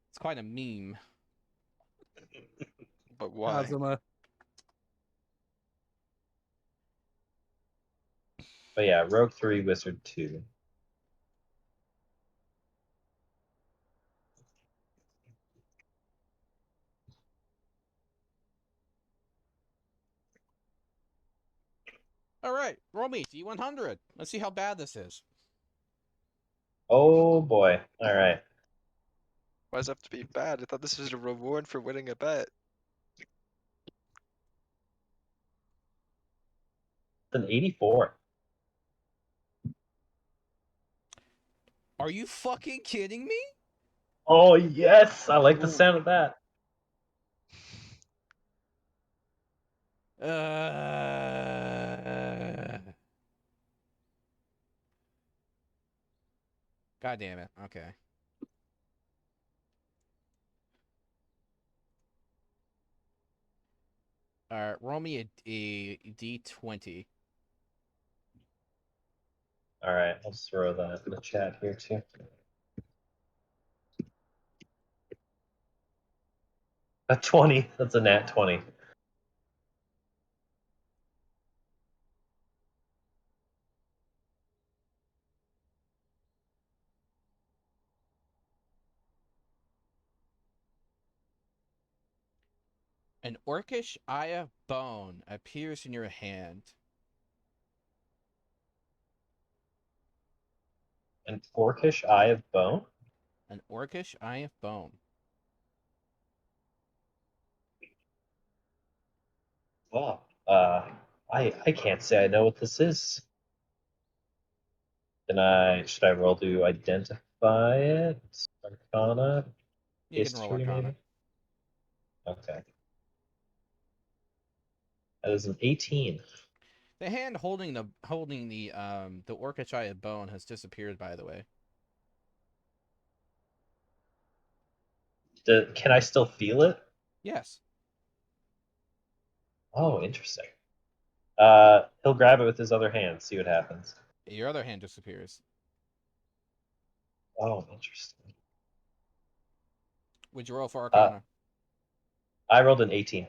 it's quite a meme. But why? Kazuma. But yeah, rogue 3, wizard 2. All right, roll me D100. Let's see how bad this is. Oh boy. All right. Why does it have to be bad? I thought this was a reward for winning a bet. It's an 84. Are you fucking kidding me? Oh yes, I like the Ooh. sound of that. God damn it. Okay. All right, roll me a D20. All right, I'll just throw that in the chat here too. A 20. That's a nat 20. An orcish eye of bone appears in your hand. An orcish eye of bone. An orcish eye of bone. Oh, I can't say I know what this is. Should I roll to identify it? Arcana, You can roll history, Arcana. maybe. Okay, that is an 18. The hand holding the orcish eye of bone has disappeared. By the way, Can I still feel it? yes. Oh, interesting. He'll grab it with his other hand. See what happens. Your other hand disappears. Oh, interesting. Would you roll for Uh, Arcana? I rolled an 18.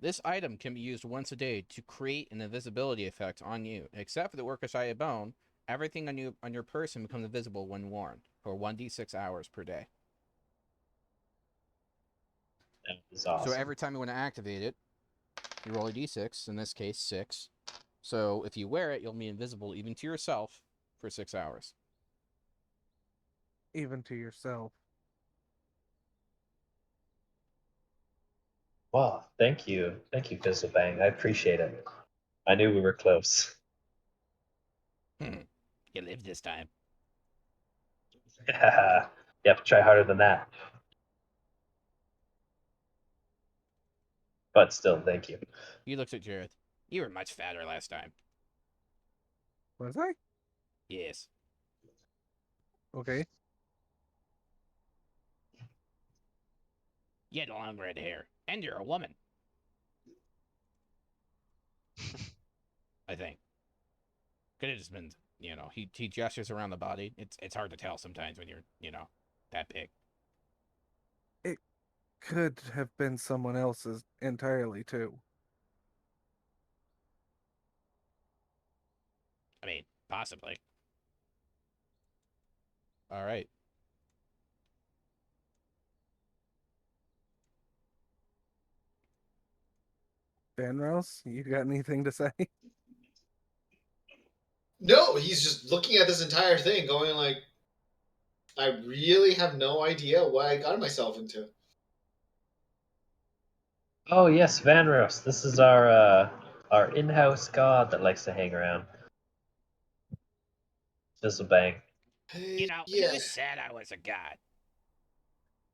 This item can be used once a day to create an invisibility effect on you. Except for the orcish eye of bone, everything on your person becomes invisible when worn for 1d6 hours per day. That is So awesome. every time you want to activate it, you roll a d6. In this case, 6. So if you wear it, you'll be invisible even to yourself for 6 hours. Even to yourself. Well, thank you, Fizzlebang. I appreciate it. I knew we were close. You live this time. You have to try harder than that. But still, thank you. He looks at Jareth. You were much fatter last time. Was I? Yes. Okay. You had long red hair. And you're a woman. I think. Could have just been, he gestures around the body. It's hard to tell sometimes when you're, that big. It could have been someone else's entirely, too. I mean, possibly. All right. Benros, you got anything to say? No, he's just looking at this entire thing, going like, I really have no idea what I got myself into. Oh yes, Vanros. This is our in-house god that likes to hang around. Fizzlebang. Yeah. Who said I was a god?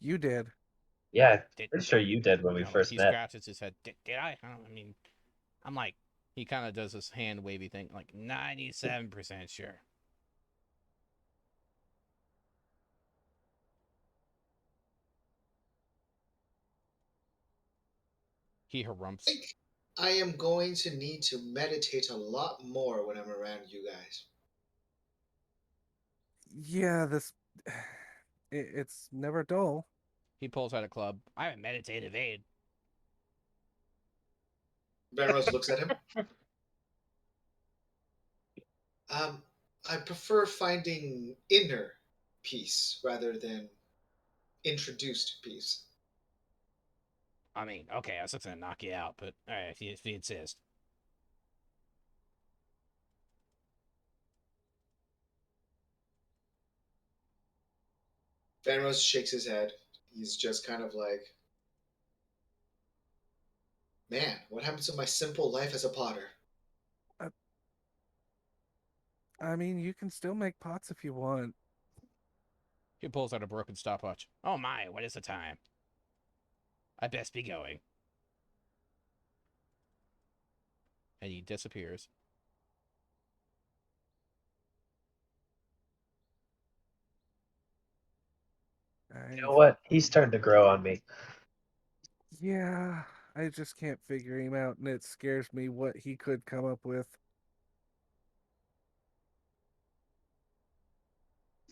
You did. Yeah, Did, pretty sure you did when we first he met. scratches his head. Did I? I mean, I'm like, he kind of does this hand wavy thing, like 97% sure. He harumphs. I think I am going to need to meditate a lot more when I'm around you guys. Yeah, this... It's never dull. He pulls out a club. I have a meditative aid. Benros looks at him. I prefer finding inner peace rather than introduced peace. I mean, okay, I was just gonna knock you out, but all right, if you insist. Benros shakes his head. He's just kind of like, man, what happens to my simple life as a potter? I mean, you can still make pots if you want. He pulls out a broken stopwatch. Oh my, what is the time? I best be going. And he disappears. You know what? He's starting to grow on me. Yeah, I just can't figure him out, and it scares me what he could come up with.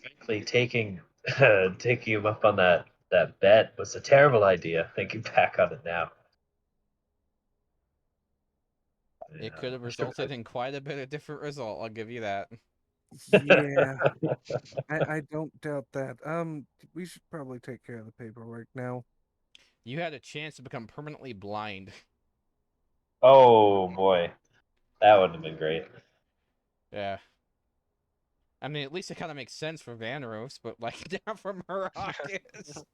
Frankly, taking him up on that bet was a terrible idea. Thinking back on it now. It could have resulted in quite a bit of different result, I'll give you that. Yeah, I don't doubt that. We should probably take care of the paperwork now. You had a chance to become permanently blind. Oh boy, that would have been great. Yeah. I mean, at least it kind of makes sense for Vanros, but like down from Maracas.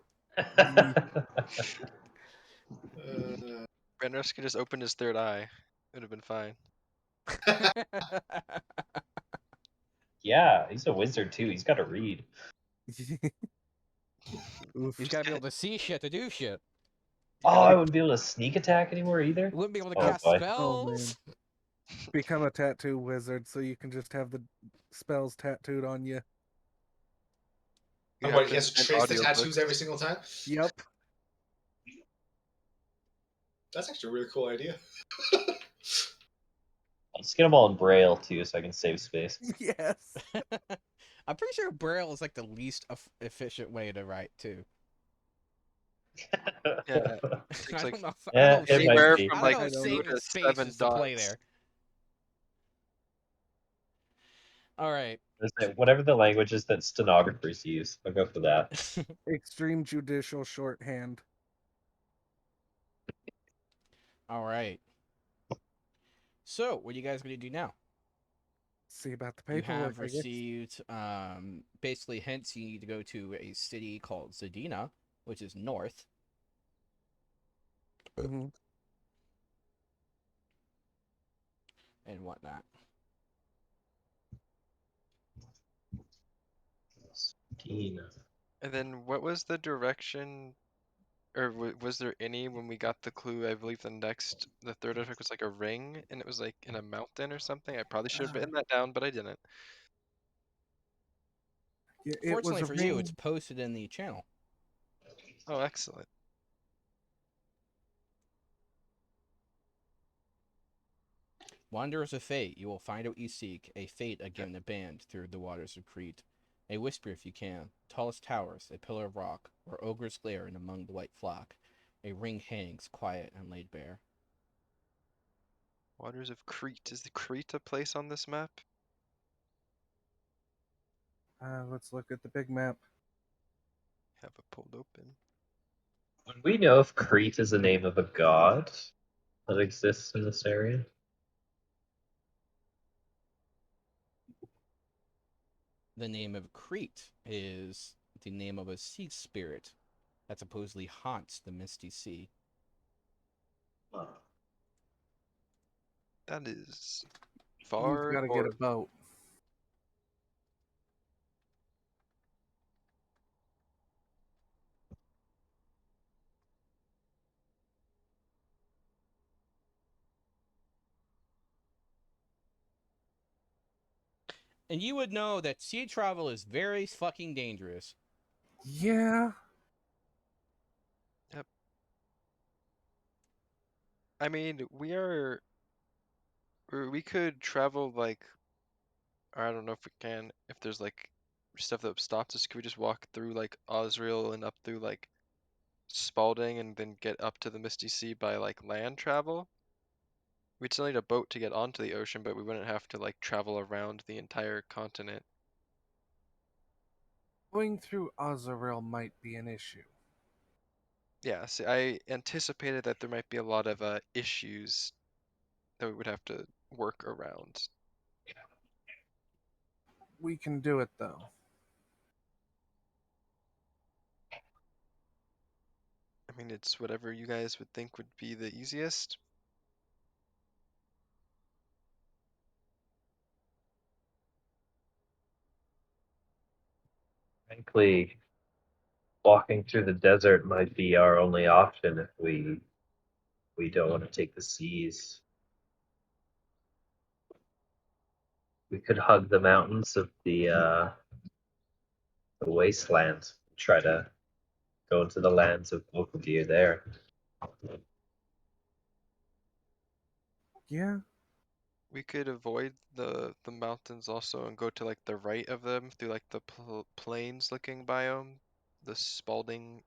Renris could just open his third eye. It would have been fine. Yeah, he's a wizard too. He's got to read. Oof. He's got to be able to see shit to do shit. Oh, I wouldn't be able to sneak attack anymore either. He wouldn't be able to Oh, cast boy. spells. Oh, Become a tattoo wizard so you can just have the spells tattooed on you. And You what, have he has to invent trace the audiobooks. tattoos every single time? Yep. That's actually a really cool idea. I'll just get them all in Braille too, so I can save space. Yes. I'm pretty sure Braille is like the least efficient way to write too. Yeah, I it's don't like know. Yeah, I don't know, it might anywhere be. from I like don't know 2 saving to space 7 is the play dots. there. All right. Whatever the languages that stenographers use, I'll go for that. Extreme judicial shorthand. All right. So, what are you guys going to do now? See about the You paperwork, have I guess. received basically hints you need to go to a city called Zadina, which is north. Mhm. And whatnot. Tina. And then what was the direction, or was there any when we got the clue? I believe the third effect was like a ring, and it was like in a mountain or something. I probably should have written that down, but I didn't. Yeah, it was Fortunately a for you, it's ring. posted in the channel. Oh, excellent. Wanderers of fate, you will find what you seek, a fate again a band through the waters of Crete. A whisper if you can, tallest towers, a pillar of rock, where ogres glare in among the white flock. A ring hangs, quiet and laid bare. Waters of Crete. Is the Crete a place on this map? Let's look at the big map. Have it pulled open. Would we know if Crete is the name of a god that exists in this area? The name of Crete is the name of a sea spirit that supposedly haunts the misty sea. That is We've far got to get a north. boat. And you would know that sea travel is very fucking dangerous. Yeah. Yep. I mean, we could travel like, or I don't know if we can, if there's like stuff that stops us. Could we just walk through like Osriel and up through like Spalding and then get up to the Misty Sea by like land travel? We'd still need a boat to get onto the ocean, but we wouldn't have to like travel around the entire continent. Going through Azarel might be an issue. Yeah, see, I anticipated that there might be a lot of issues that we would have to work around. We can do it, though. I mean, it's whatever you guys would think would be the easiest. Frankly, walking through the desert might be our only option if we don't want to take the seas. We could hug the mountains of the wasteland, try to go into the lands of Bokadir there. Yeah. We could avoid the mountains also and go to like the right of them through like the plains looking biome, the Spalding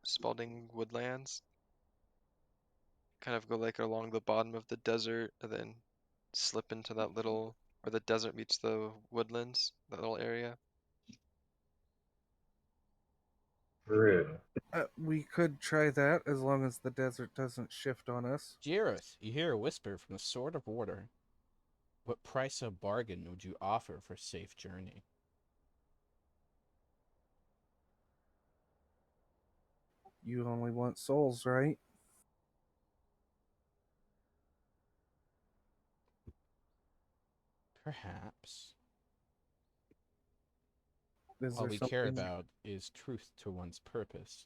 woodlands. Kind of go like along the bottom of the desert and then slip into that little where the desert meets the woodlands, that little area. True. We could try that as long as the desert doesn't shift on us. Jareth, you hear a whisper from the Sword of Order. What price of bargain would you offer for safe journey? You only want souls, right? Perhaps. Is All there we care something? about is truth to one's purpose.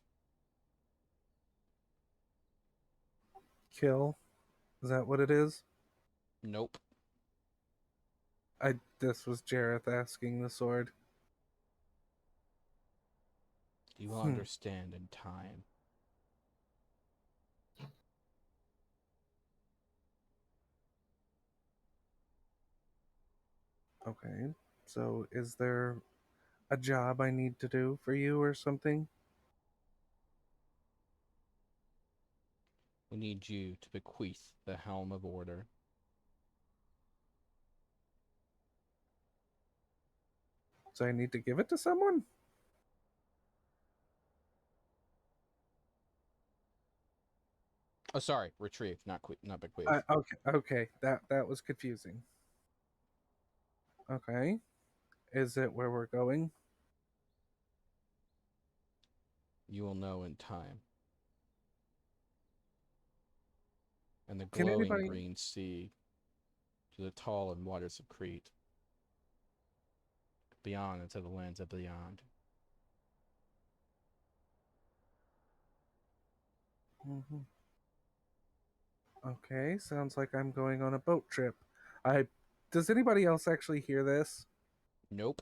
Kill? Is that what it is? Nope. This was Jareth asking the sword. You will Hmm. understand in time. Okay. So is there a job I need to do for you or something? We need you to bequeath the Helm of Order. So I need to give it to someone? Oh, sorry, retrieve, not bequeath. Okay, that was confusing. Okay, is it where we're going? You will know in time. And the Can glowing anybody? green sea to the tall and waters of Crete. Beyond into the lands of beyond. Mhm. Okay, sounds like I'm going on a boat trip. I Does anybody else actually hear this? Nope.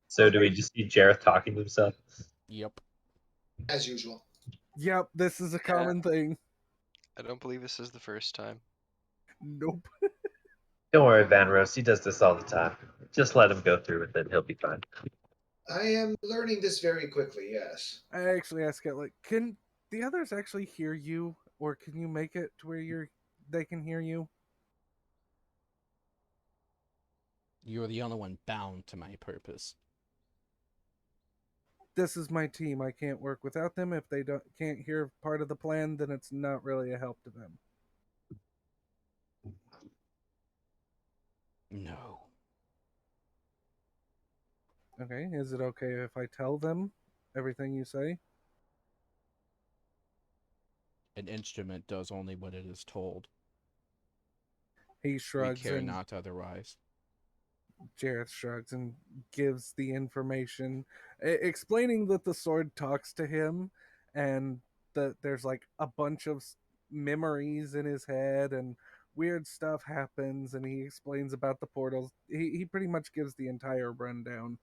So do we just see Jareth talking to himself? Yep. As usual. Yep, this is a common thing. I don't believe this is the first time. Nope. Don't worry, Vanros. He does this all the time. Just let him go through with it. He'll be fine. I am learning this very quickly, yes. I actually asked it, like, can the others actually hear you, or can you make it to where they can hear you? You're the only one bound to my purpose. This is my team. I can't work without them. If they can't hear part of the plan, then it's not really a help to them. No. Okay, is it okay if I tell them everything you say? An instrument does only what it is told. He We shrugs care and not otherwise. Jareth shrugs and gives the information, explaining that the sword talks to him and that there's like a bunch of memories in his head and weird stuff happens, and he explains about the portals. He pretty much gives the entire rundown.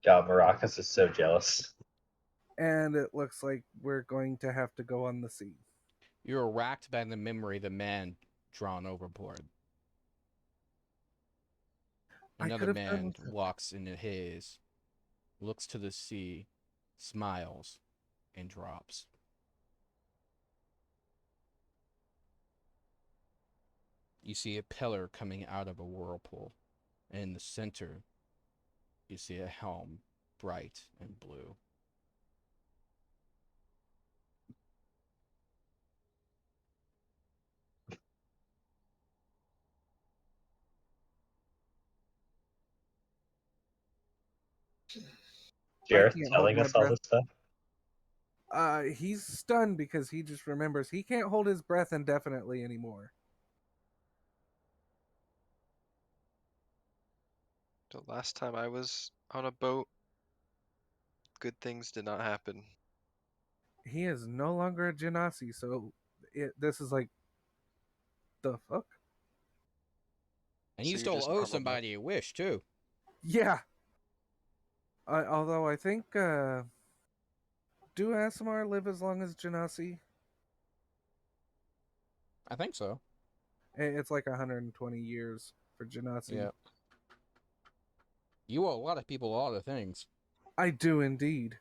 God, Maracas is so jealous. And it looks like we're going to have to go on the sea. You are racked by the memory of the man drawn overboard. I could Another have done man with it. walks in the haze, looks to the sea, smiles, and drops. You see a pillar coming out of a whirlpool, and in the center, you see a helm, bright and blue. I Jareth can't hold telling my us all breath. this stuff. He's stunned because he just remembers he can't hold his breath indefinitely anymore. The last time I was on a boat, good things did not happen. He is no longer a Genasi, so this is like, the fuck? And So you you're still just owe normal now. somebody a wish, too. Yeah. Although I think, do Asimar live as long as Genasi? I think so. It's like 120 years for Genasi. Yeah. You owe a lot of people a lot of things. I do indeed.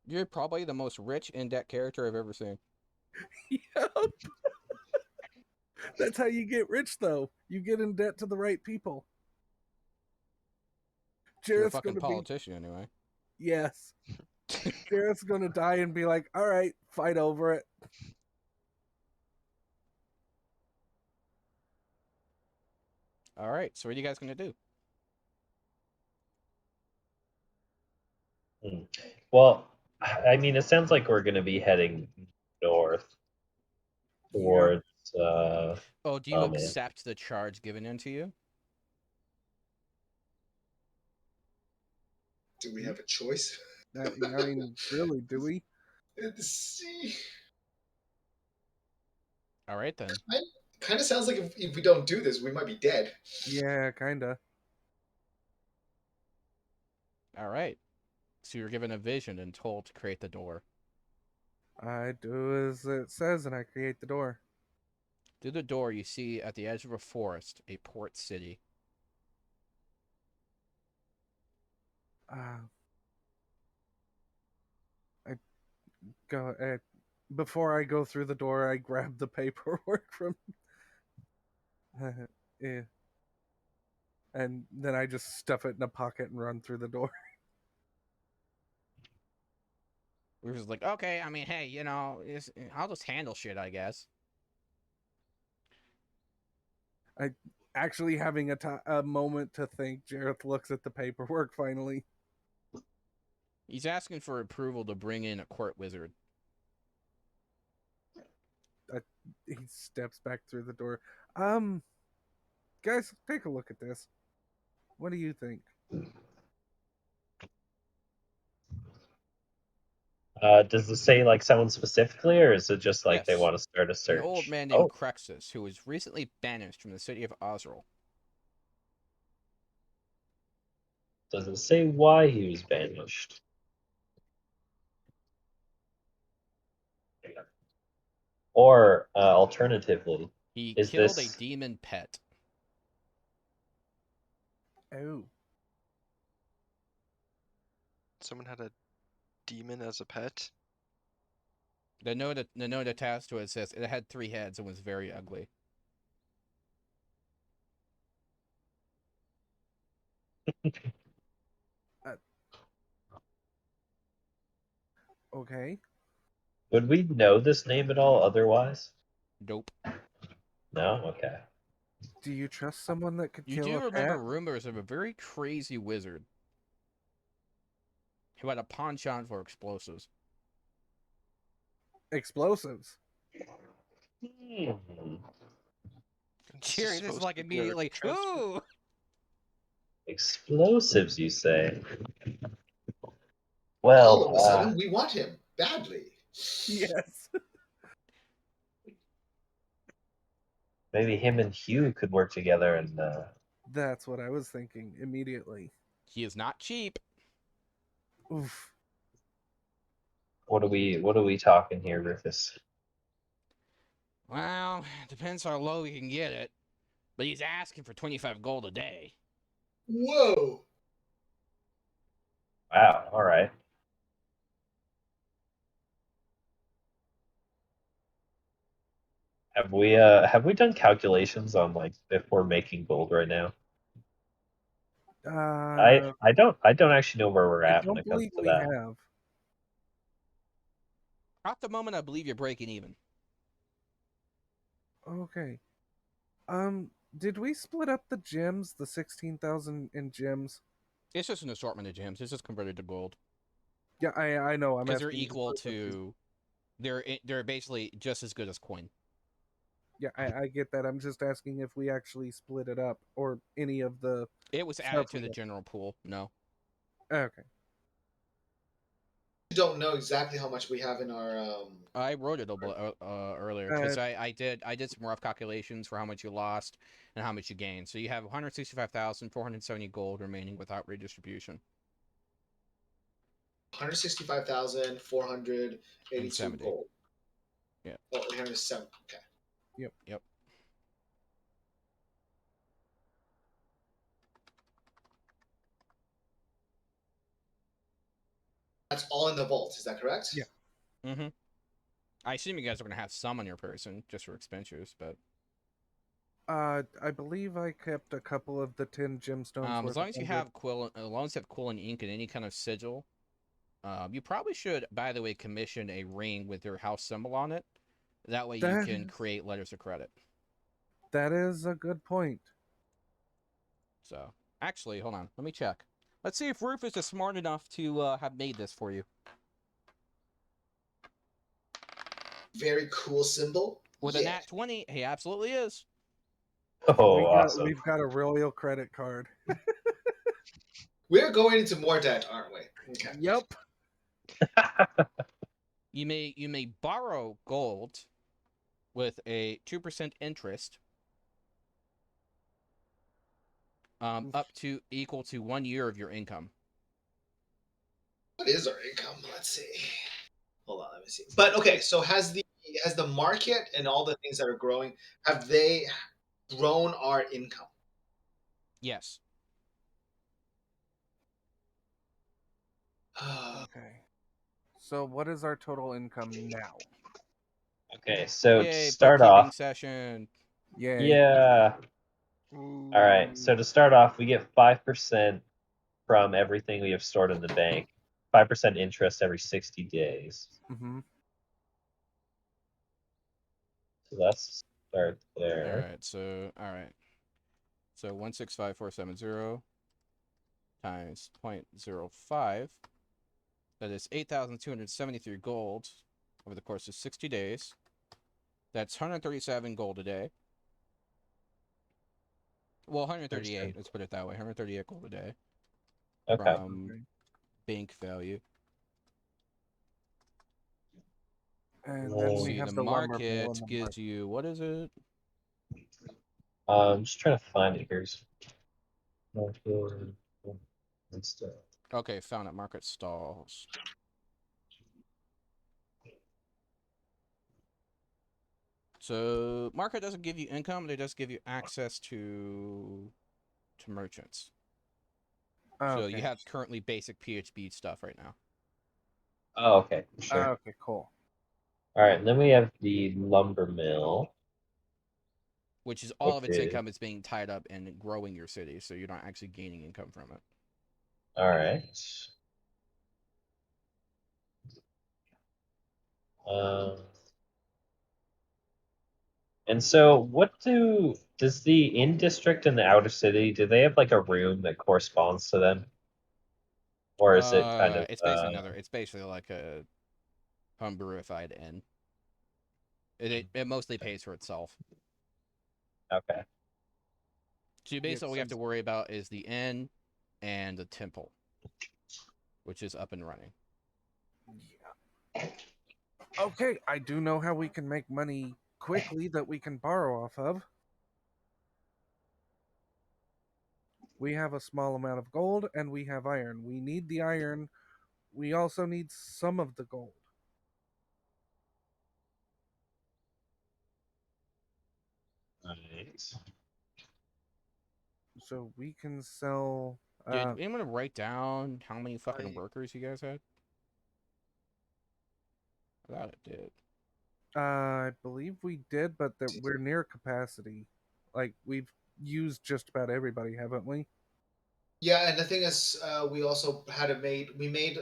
You're probably the most rich in-debt character I've ever seen. Yep. That's how you get rich, though. You get in debt to the right people. You're a Jareth's fucking gonna be, politician, anyway. yes. Jareth's gonna die and be like, all right, fight over it. All right, so what are you guys going to do? Hmm. Well, I mean, it sounds like we're going to be heading north Yep. towards. Oh, do you Oh, man. accept the charge given into you? Do we have a choice? I mean, really, do we? See, All right, then. kind of sounds like if we don't do this, we might be dead. Yeah, kinda. All right. So you're given a vision and told to create the door. I do as it says, and I create the door. Through the door, you see at the edge of a forest a port city. Uh, I go before I go through the door. I grab the paperwork from. Yeah. And then I just stuff it in a pocket and run through the door. We're just like, okay, I mean, hey, you know, I'll just handle shit, I guess. Actually having a moment to think, Jareth looks at the paperwork finally. He's asking for approval to bring in a court wizard. He steps back through the door. Guys, take a look at this. What do you think? Does this say like someone specifically, or is it just like they Yes. want to start a search? An old man named Oh, Crexus, who was recently banished from the city of Osral. does it say why he was banished? Or alternatively, He is killed a this demon pet. Oh. Someone had a demon as a pet. The note attached to it says it had 3 heads and was very ugly. Okay. would we know this name at all otherwise? Nope. No? Okay. Do you trust someone that could You kill do a remember pet? rumors of a very crazy wizard who had a penchant for explosives. Explosives. Hmm. This Cheering, this is supposed like to be our immediately, transfer. ooh! Explosives, you say? All Well, of a sudden, we want him badly. Yes. maybe him and Hugh could work together and That's what I was thinking immediately. He is not cheap. Oof. what are we talking here, Rufus? Well, depends how low we can get it. But he's asking for 25 gold a day. Whoa! Wow, all right. Have we done calculations on like if we're making gold right now? Uh, I don't actually know where we're I at when don't it comes believe to we that. have. At the moment, I believe you're breaking even. Okay. Did we split up the gems, the 16,000 in gems? It's just an assortment of gems. It's just converted to gold. Yeah, I know. I'm Because they're asking. equal to... They're basically just as good as coin. Yeah, I get that. I'm just asking if we actually split it up or any of the. It was Stuff added to we the got. general pool. No. Okay. I don't know exactly how much we have in our. I wrote it earlier because I did some rough calculations for how much you lost and how much you gained. So you have 165,470 gold remaining without redistribution. 165,482 And 70. gold. Yeah. Oh, 807. Okay. Yep. That's all in the vault. Is that correct? Yeah. Mm-hmm. I assume you guys are going to have some on your person just for expenditures, but I believe I kept a couple of the 10 gemstones. as long as you have quill and ink and any kind of sigil, you probably should, by the way, commission a ring with your house symbol on it. That way you can create letters of credit. That is a good point. So, actually, hold on. Let me check. Let's see if Rufus is smart enough to have made this for you. Very cool symbol. With a nat 20, he absolutely is. Oh, awesome. We've got a royal credit card. We're going into more debt, aren't we? Okay. Yep. You may borrow gold with a 2% interest, up to equal to 1 year of your income. What is our income? Let's see. Hold on, let me see. But okay, so has the market and all the things that are growing, have they grown our income? Yes. Okay. So what is our total income now? Okay, so to Yay, start bookkeeping off, session. Yay. yeah. Ooh. All right. So to start off, we get 5% from everything we have stored in the bank. 5% interest every 60 days. Mm-hmm. So let's start All there. right. So 165470 times 0.05. That is 8,273 gold over the course of 60 days. That's 137 gold a day. Well, 138. Let's put it that way. 138 gold a day Okay. from Okay. bank value. And Let's then we See, have the the lumber mill market and the gives you, what is it? I'm just trying to find it here. Okay, found it. Market stalls. So market doesn't give you income; they just give you access to merchants. So you Okay. have currently basic PHB stuff right now. Oh, okay. Sure. Okay, cool. All right. And then we have the lumber mill, Which is all which of its is income is being tied up in growing your city, so you're not actually gaining income from it. all right. And so, does the in district and the outer city, do they have like a room that corresponds to them, or is it kind of It's basically it's basically like a homebrewfied inn. It mostly pays for itself. okay? So basically, all we have to worry about is the inn and the temple, which is up and running. Yeah. Okay, I do know how we can make money quickly that we can borrow off of. We have a small amount of gold and we have iron. We need the iron. We also need some of the gold. Right. So we can sell. Did anyone write down how many fucking I- workers you guys had? I thought it did. I believe we did, but that we're near capacity. Like we've used just about everybody, haven't we? Yeah, and the thing is, we also we made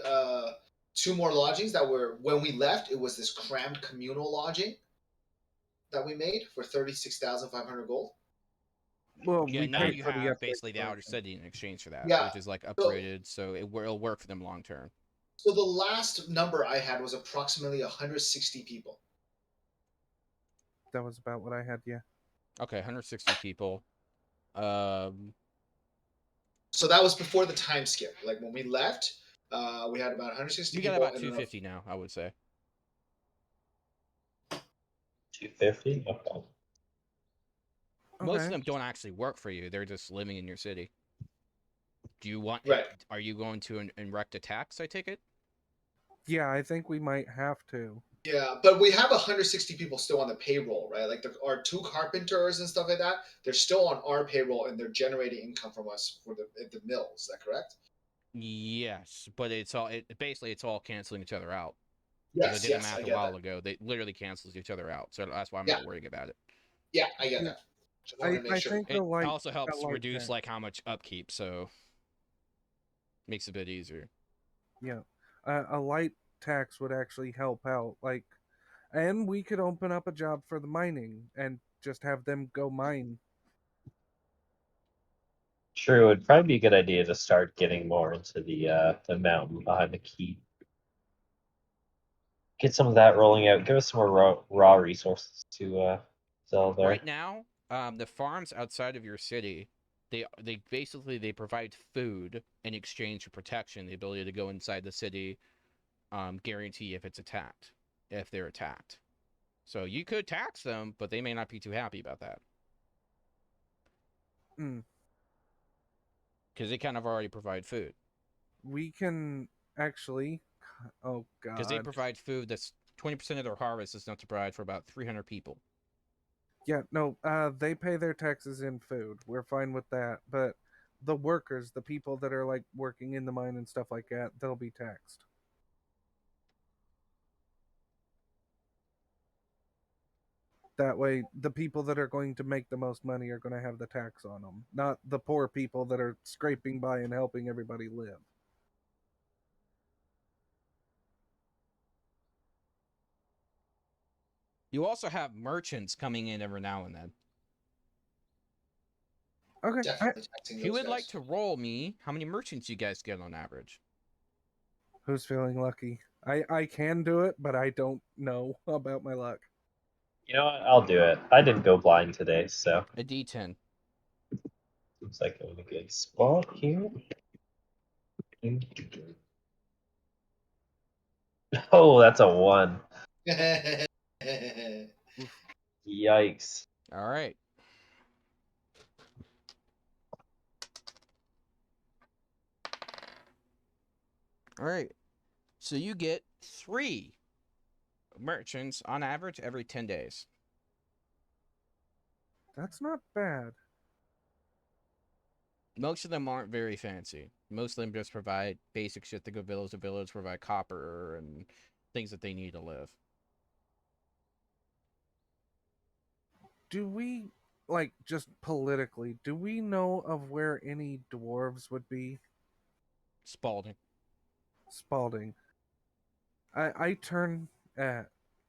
two more lodgings that were when we left. It was this crammed communal lodging that we made for 36,500 gold. Well, Yeah, we now paid you for the have upgrade basically the outer version. city in exchange for that, Yeah. which is like So, upgraded, so it'll work for them long term. so the last number I had was approximately 160 people. That was about what I had. Yeah. Okay, 160 people. Um, So that was before the time skip. Like when we left, we had about 160 you got people. about And 250 now, I would say. 250. Okay. Most of Okay. them don't actually work for you; they're just living in your city. Do you want? right. Are you going to erect a tax? I take it. Yeah, I think we might have to. Yeah, but we have 160 people still on the payroll, right? Like our two carpenters and stuff like that. They're still on our payroll and they're generating income from us for the mill. Is that correct? Yes, but basically it's all canceling each other out. Because I Yes, did the yes, I math a get while that. ago. They literally cancels each other out, so that's why I'm Yeah, not worrying about it. yeah, I get Yeah, that. Just wanted to make I sure. think It also a helps light reduce tax. like how much upkeep, so makes it a bit easier. Yeah, a light tax would actually help out. Like, and we could open up a job for the mining and just have them go mine. True. It'd probably be a good idea to start getting more into the mountain behind the keep. Get some of that rolling out. Give us some more raw resources to sell there. Right now, the farms outside of your city, they basically they provide food in exchange for protection, the ability to go inside the city, guarantee if they're attacked. So you could tax them, but they may not be too happy about that Mm, because they kind of already provide food. we can actually. Oh Because they God. provide food that's 20% of their harvest is enough to provide for about 300 people. Yeah, no. They pay their taxes in food. We're fine with that. But the workers, the people that are like working in the mine and stuff like that, they'll be taxed. That way, the people that are going to make the most money are going to have the tax on them, not the poor people that are scraping by and helping everybody live. You also have merchants coming in every now and then. Okay. Definitely taxing If you those would like guys. to roll me, how many merchants you guys get on average? Who's feeling lucky? I can do it, but I don't know about my luck. You know what? I'll do it. I didn't go blind today, so A D10. seems like I'm in a good spot here. Oh, that's a 1. Yikes. All right. All right. So you get 3 merchants on average every 10 days. That's not bad. Most of them aren't very fancy. Most of them just provide basic shit to go village to village, provide copper and things that they need to live. Do we, like, just politically, do we know of where any dwarves would be? Spalding. Spalding. I turn,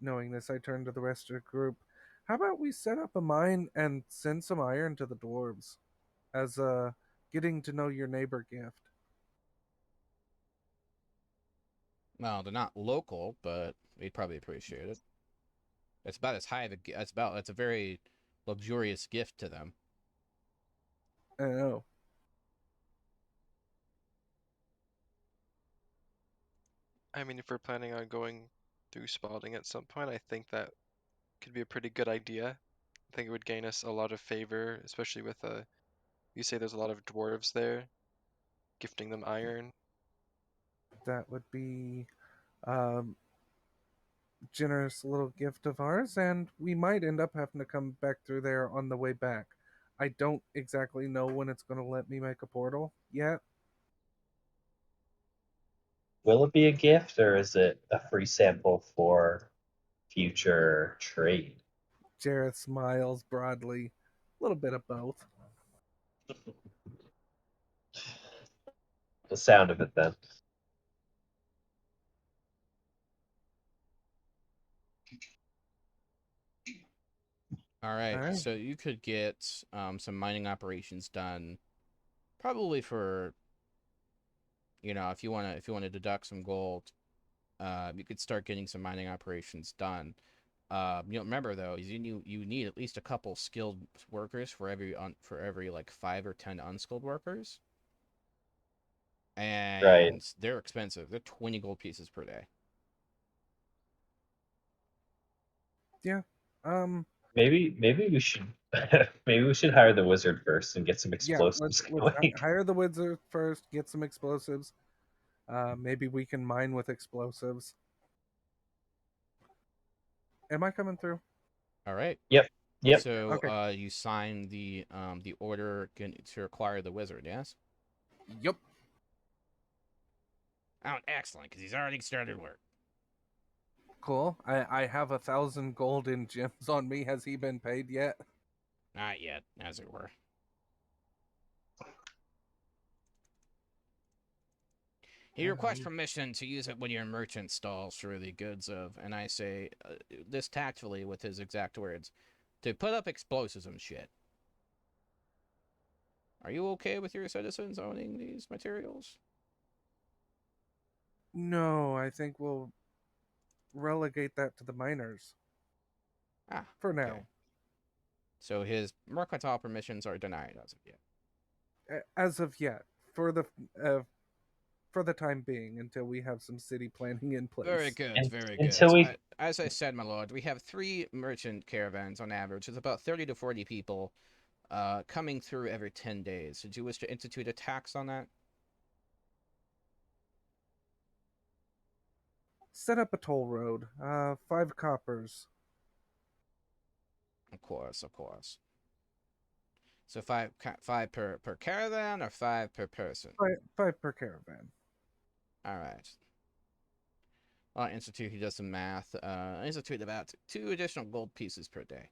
knowing this, I turn to the rest of the group. How about we set up a mine and send some iron to the dwarves as a getting to know your neighbor gift? Well, they're not local, but they'd probably appreciate it. It's about as high of a. It's a very luxurious gift to them. I don't know. I mean, if we're planning on going through Spalding at some point, I think that could be a pretty good idea. I think it would gain us a lot of favor, especially with you say there's a lot of dwarves there, gifting them iron. That would be um generous little gift of ours, and we might end up having to come back through there on the way back. I don't exactly know when it's going to let me make a portal yet. Will it be a gift or is it a free sample for future trade? Jareth smiles broadly. A little bit of both. The sound of it then. All right. All right. So you could get some mining operations done, probably for, if you want to deduct some gold, you could start getting some mining operations done. Remember though, you need at least a couple skilled workers for every like 5 or 10 unskilled workers, Right. and they're expensive. They're 20 gold pieces per day. Yeah. Maybe we should maybe we should hire the wizard first and get some Yeah. Let's explosives going. hire the wizard first. Get some explosives. Maybe we can mine with explosives. Am I coming through? All right. Yep. So Okay. you sign the order to acquire the wizard, yes? Yep. Oh, excellent, because he's already started work. Cool. I have 1,000 gold in gems on me. Has he been paid yet? Not yet, as it were. He requests permission to use it when your merchant stalls through the goods of, and I say this tactfully with his exact words, to put up explosives and shit. Are you okay with your citizens owning these materials? No, I think we'll relegate that to the miners Ah, for okay. now. So his mercantile permissions are denied as of yet. As of yet, for the time being, until we have some city planning in place. Very good, And very until good. we As I said, my lord, we have 3 merchant caravans on average. It's about 30 to 40 people coming through every 10 days. Did you wish to institute a tax on that? Set up a toll road. 5 coppers. Of course, of course. So five per caravan or 5 per person? 5 per caravan. All right. Institute, he does some math. Institute about 2 additional gold pieces per day.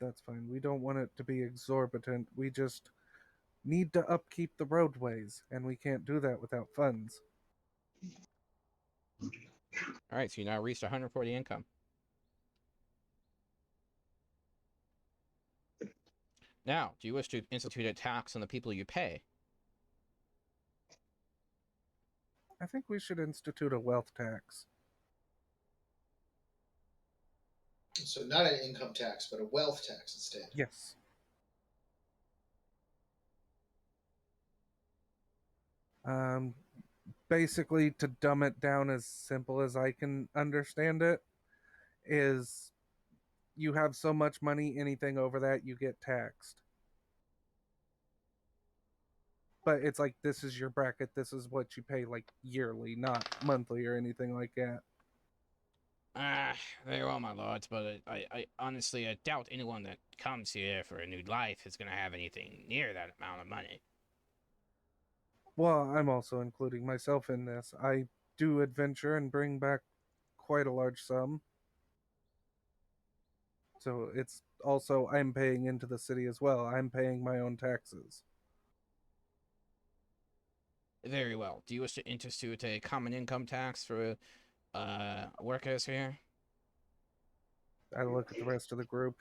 That's fine. We don't want it to be exorbitant. We just need to upkeep the roadways, and we can't do that without funds. All right, so you now reached 140 income. Now, do you wish to institute a tax on the people you pay? I think we should institute a wealth tax. So not an income tax, but a wealth tax instead. Yes. Basically, to dumb it down as simple as I can understand it, is you have so much money, anything over that, you get taxed. But it's like, this is your bracket, this is what you pay, like, yearly, not monthly or anything like that. Ah, very well, my lords, but I honestly I doubt anyone that comes here for a new life is going to have anything near that amount of money. Well, I'm also including myself in this. I do adventure and bring back quite a large sum. So it's also, I'm paying into the city as well. I'm paying my own taxes. Very well. Do you wish to institute a common income tax for workers here? I look at the rest of the group.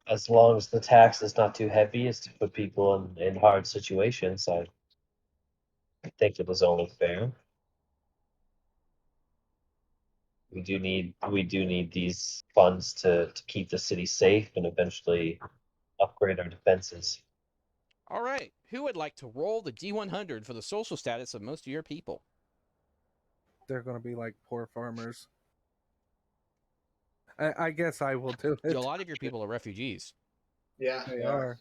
As long as the tax is not too heavy as to put people in hard situations, I think it is only fair. We do need these funds to keep the city safe and eventually upgrade our defenses. All right. Who would like to roll the D100 for the social status of most of your people? They're going to be like poor farmers. I guess I will do A it. lot of your people are refugees. Yeah, They are.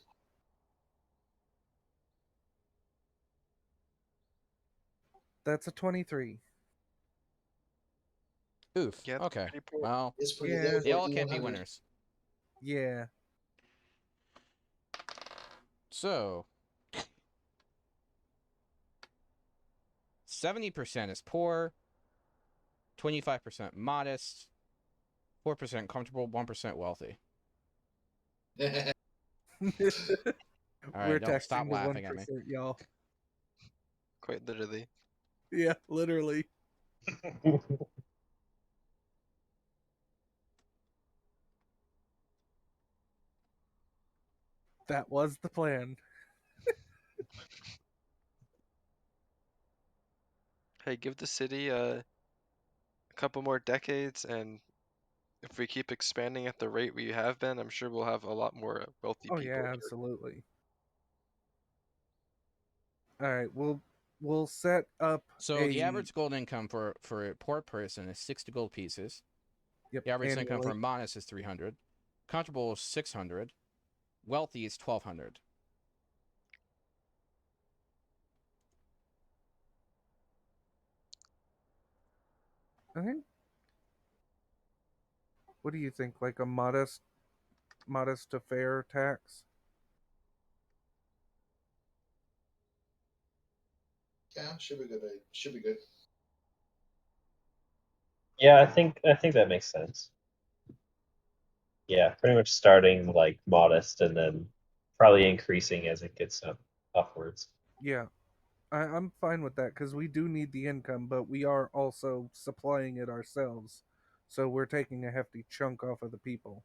That's a 23. Oof. Yeah, it's Okay. pretty poor. Well, It's pretty Yeah. low they for all can't be D100. winners. Yeah. So, 70% is poor, 25% modest, 4% comfortable, 1% wealthy. All right, We're don't stop taxing the laughing at me. 1%, y'all. Quite literally. Yeah, literally. That was the plan. Hey, give the city a couple more decades, and if we keep expanding at the rate we have been, I'm sure we'll have a lot more wealthy Oh people yeah, here. absolutely. All right, we'll set up So the average gold income for a poor person is 60 gold pieces. Yep, The average income for annually. a modest is 300. Comfortable is 600. Wealthy is 1200. I think. What do you think? Like a modest to fair tax? Yeah, should be good. Should be good. Yeah, I think that makes sense. Yeah, pretty much starting like modest and then probably increasing as it gets upwards. Yeah, I'm fine with that because we do need the income, but we are also supplying it ourselves. So we're taking a hefty chunk off of the people.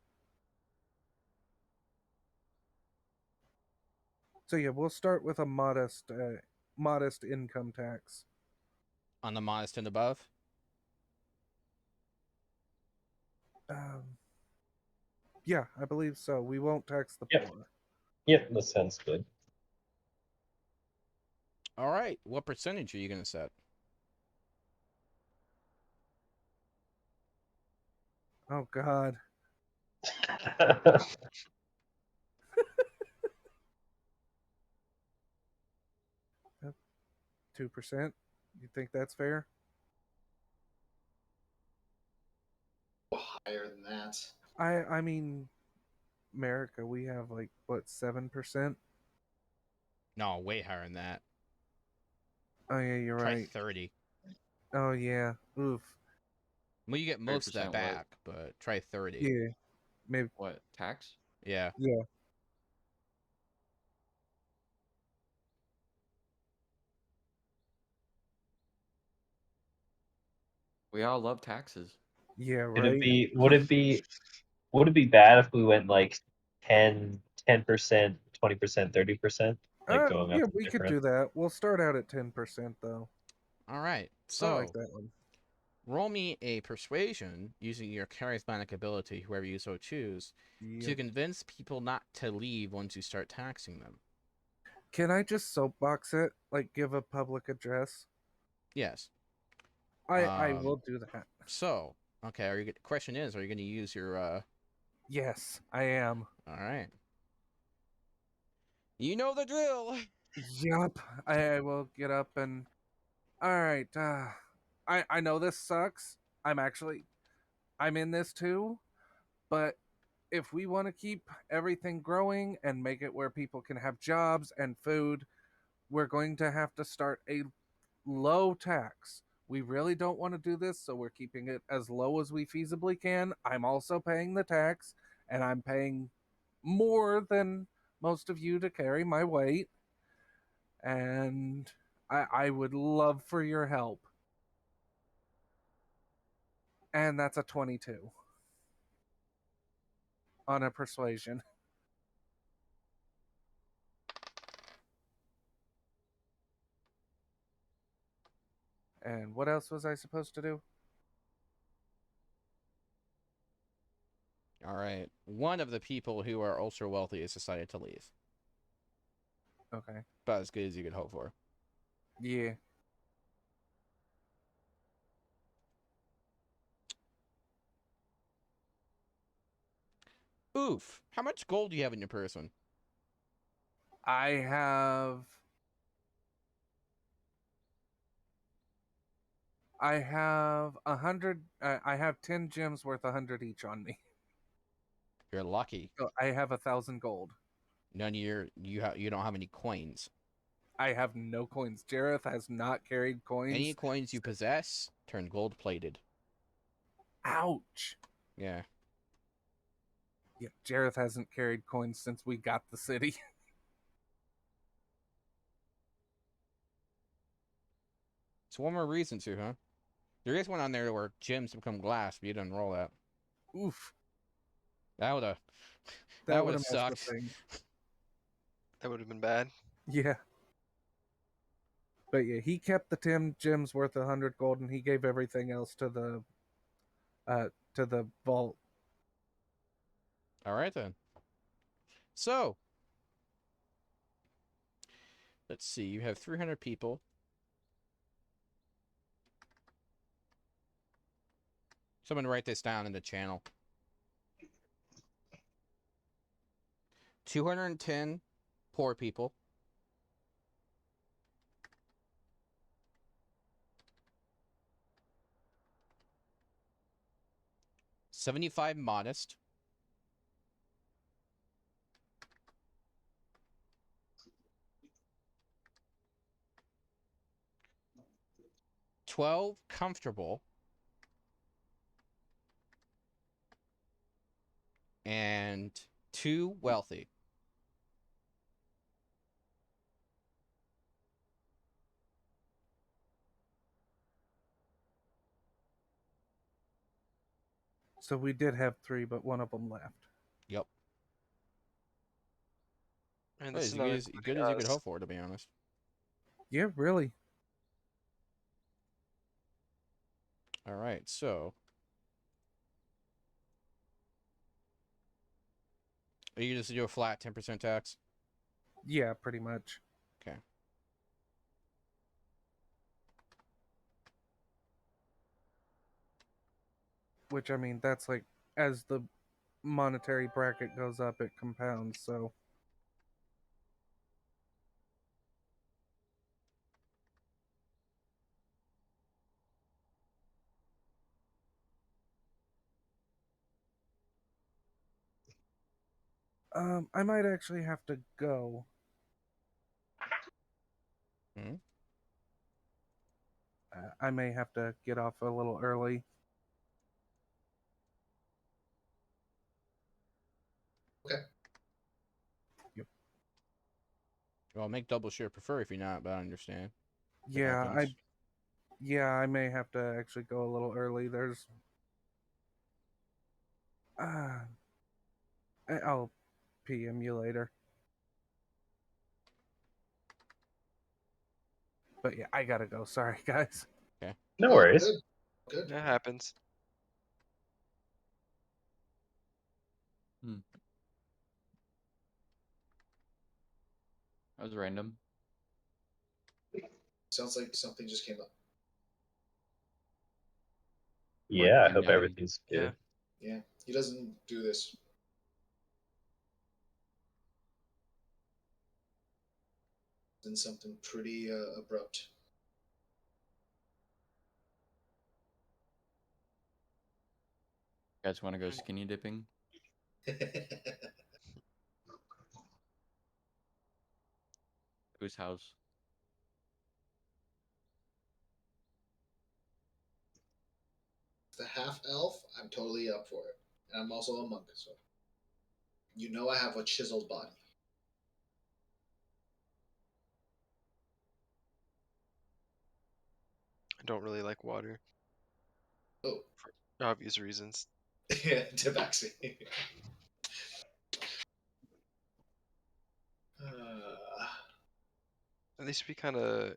So yeah, we'll start with a modest income tax. On the modest and above? Yeah, I believe so. We won't tax the Yep. poor. Yep, that sounds good. All right. What percentage are you going to set? Oh God. 2%. You think that's fair? Higher than that. I mean, America, we have like what, 7%? No, way higher than that. Oh yeah, you're Try right. 30. Oh yeah. Oof. Well, you get most of that 30% what? back, but try 30. Yeah. Maybe. What, tax? Yeah. Yeah. We all love taxes. Yeah. Could it Right. be? Would it be bad if we went like 10%, 20%, 30%, like going Yeah. up We could different? do that. We'll start out at 10% though. All right. I like So that one. roll me a persuasion using your charismatic ability, whoever you so choose, to Yep. convince people not to leave once you start taxing them. Can I just soapbox it? Like give a public address? Yes. I will do that. So, okay. Question is, are you going to use your? Yes, I am. All right. You know the drill. Yup. I will get up and. All right. I know this sucks. I'm in this too. But if we want to keep everything growing and make it where people can have jobs and food, we're going to have to start a low tax. We really don't want to do this, so we're keeping it as low as we feasibly can. I'm also paying the tax, and I'm paying more than most of you to carry my weight. And I would love for your help. And that's a 22 on a persuasion. And what else was I supposed to do? All right. One of the people who are ultra wealthy has decided to leave. Okay. About as good as you could hope for. Yeah. Oof. How much gold do you have in your person? I have. I have 100. I have 10 gems worth 100 each on me. You're lucky. So I have 1,000 gold. None of you don't have any coins. I have no coins. Jareth has not carried coins. Any coins you possess turn gold plated. Ouch. Yeah. Yeah, Jareth hasn't carried coins since we got the city. It's one more reason to, huh? There is one on there where gems become glass, but you didn't roll that. Oof. That would have That would would have have messed with sucked. things. That would have been bad. Yeah. But yeah, he kept the 10 gems worth 100 gold, and he gave everything else to the vault. All right then. So, let's see. You have 300 people. Someone write this down in the channel. 210 poor people. 75 modest. 12 comfortable. And 2 wealthy. So we did have 3, but one of them left. Yep. And Well, this is as not good including as you could us. hope for, to be honest. Yeah, really. All right, so are you just do a flat 10% tax? Yeah, pretty much. Okay. Which, I mean, that's like, as the monetary bracket goes up, it compounds, so. I might actually have to go. Hmm? I may have to get off a little early. Okay. Well, make double share prefer if you're not, but I understand. It Yeah, happens. I may have to actually go a little early. There's I'll PM you later. But yeah, I gotta go. Sorry, guys. No Oh, worries. good. Good. That happens. That was random. Sounds like something just came up. Yeah, I Working hope day. everything's good. Yeah, he doesn't do this. Then something pretty abrupt. You guys want to go skinny dipping? Whose house? The half elf, I'm totally up for it. And I'm also a monk, so you know I have a chiseled body. I don't really like water Oh, for obvious reasons. yeah, Tabaxi. At least we kind of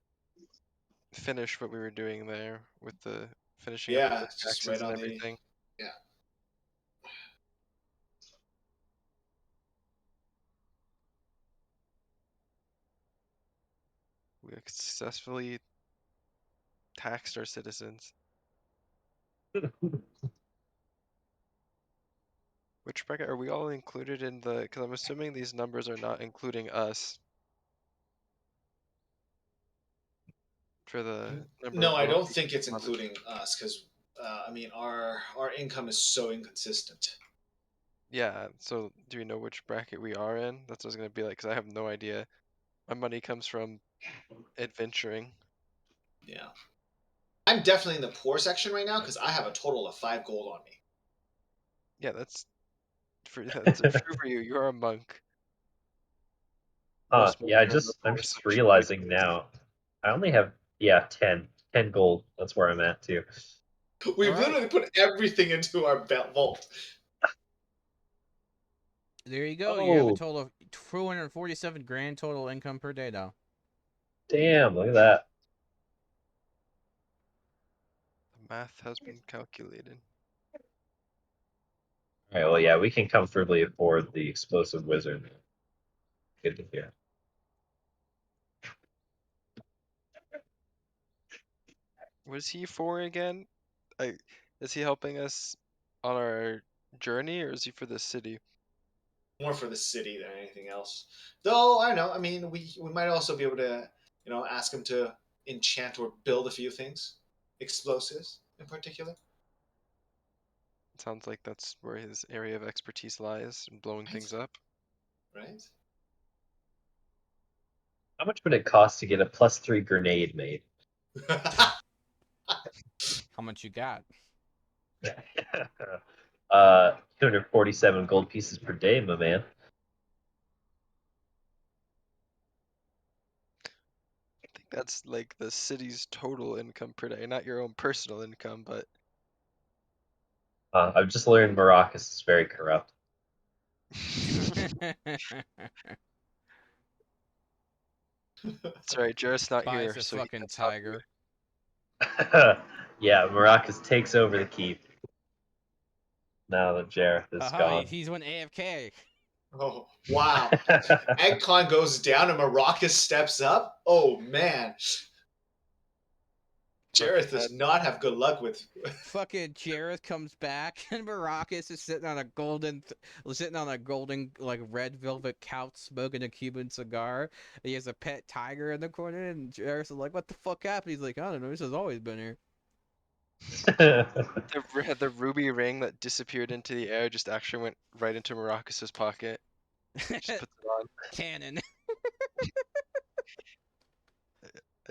finished what we were doing there with the finishing up with Yeah, the just right taxes and on the. everything. Yeah. We have successfully taxed our citizens. Which bracket are we all included in the? Because I'm assuming these numbers are not including us for the number No, of I little don't people think it's on the- including us because I mean our income is so inconsistent. Yeah. So do we know which bracket we are in? That's what I was gonna be like. Because I have no idea. My money comes from adventuring. Yeah, I'm definitely in the poor section right now because I have a total of 5 gold on me. Yeah, that's true for you. You're a monk. Most monks Yeah, are in the I'm poor just section. We realizing don't. now. I only have 10 gold. That's where I'm at too. We've All right. literally put everything into our vault. There you go. You have a Oh, total of 247 grand total income per day now. damn! Look at that. The math has been calculated. All right. Well, yeah, we can comfortably afford the explosive wizard. Good to hear. What is he for again? Is he helping us on our journey, or is he for the city? More for the city than anything else. Though I don't know. I mean, we might also be able to ask him to enchant or build a few things, explosives in particular. It sounds like that's where his area of expertise lies, in blowing Right. things up. Right. How much would it cost to get a +3 grenade made? How much you got? 247 gold pieces per day, my man. I think that's like the city's total income per day, not your own personal income, but I've just learned Maracas is very corrupt. that's right. Jarrett's not Buys here, a so he fucking can't stop you. tiger. Yeah, Maracas takes over the keep now that Jareth is Haha, gone. he's went AFK. Oh wow! Eggcon goes down and Maracas steps up. Oh man, Jareth does not have good luck with. Fucking Jareth comes back and Maracas is sitting on a golden like red velvet couch smoking a Cuban cigar. He has a pet tiger in the corner and Jareth is like, "What the fuck happened?" He's like, "I don't know. This has always been here." The ruby ring that disappeared into the air just actually went right into Maracas's pocket. Just puts it on. Cannon.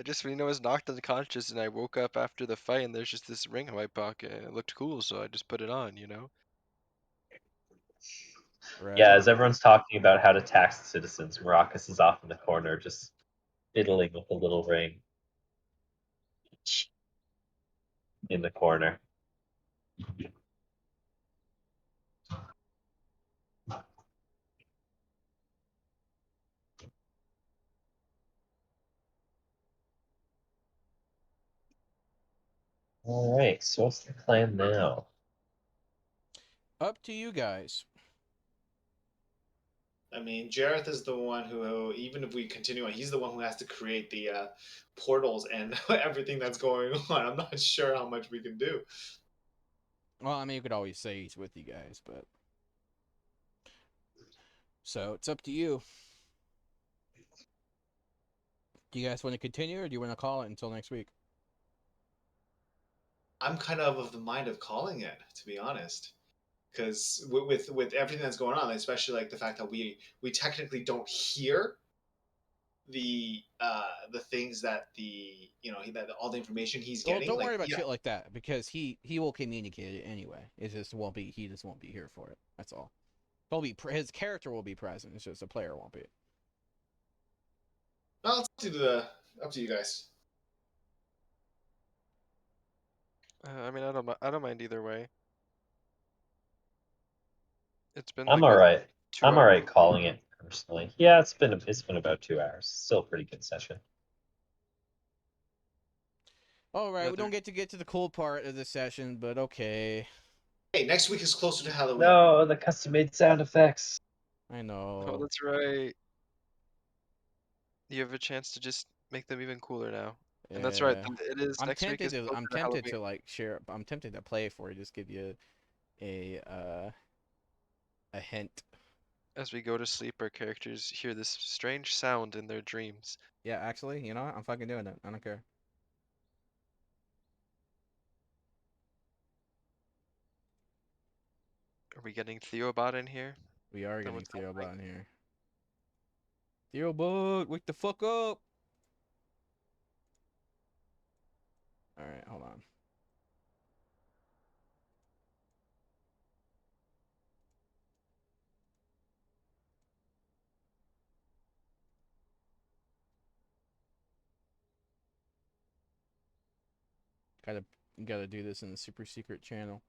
I just, was knocked unconscious and I woke up after the fight and there's just this ring in my pocket and it looked cool, so I just put it on, Right. Yeah, as everyone's talking about how to tax the citizens, Maracas is off in the corner just fiddling with the little ring in the corner. All right, so what's the plan now? Up to you guys. I mean, Jareth is the one who, even if we continue on, he's the one who has to create the portals and everything that's going on. I'm not sure how much we can do. Well, I mean, you could always say he's with you guys, but so it's up to you. Do you guys want to continue, or do you want to call it until next week? I'm kind of the mind of calling it, to be honest, because with everything that's going on, especially like the fact that we technically don't hear the things that that all the information he's Well, getting. don't Like, worry about yeah, shit like that because he will communicate it anyway. It just won't be he just won't be here for it. That's all. He'll be his character will be present. It's just the player won't be. well, up to you guys. I mean, I don't mind either way. It's been I'm like all what, right. 2 I'm all hours? right calling it personally. Yeah, it's been about 2 hours. Still a pretty good session. All right, we Rather- don't get to the cool part of the session, but okay. Hey, next week is closer to Halloween. No, the custom made sound effects. I Oh, know. that's right. You have a chance to just make them even cooler now. And that's right. Yeah. It is I'm next week tempted is to closer I'm to tempted to Halloween. like share. I'm tempted to play for you. Just give you a hint. As we go to sleep, our characters hear this strange sound in their dreams. Yeah, actually, you know what? I'm fucking doing it. I don't care. Are we getting Theobot in here? We are That getting what's happening? Theobot in here. Theobot, wake the fuck up! All right, hold on. Gotta do this in the super secret channel.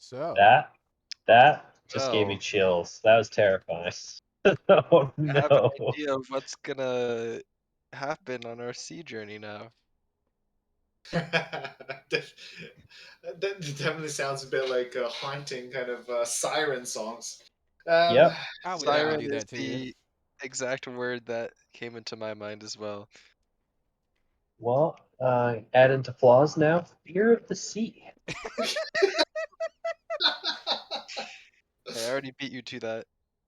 So, That just gave me Well, chills. That was terrifying. Oh I have an no. idea of what's gonna happen on our sea journey now. that definitely sounds a bit like haunting kind of siren songs. Yep. I would never Siren do is that to you. the exact word that came into my mind as well. Well, add into flaws now. Fear of the sea. Hey, I already beat you to that.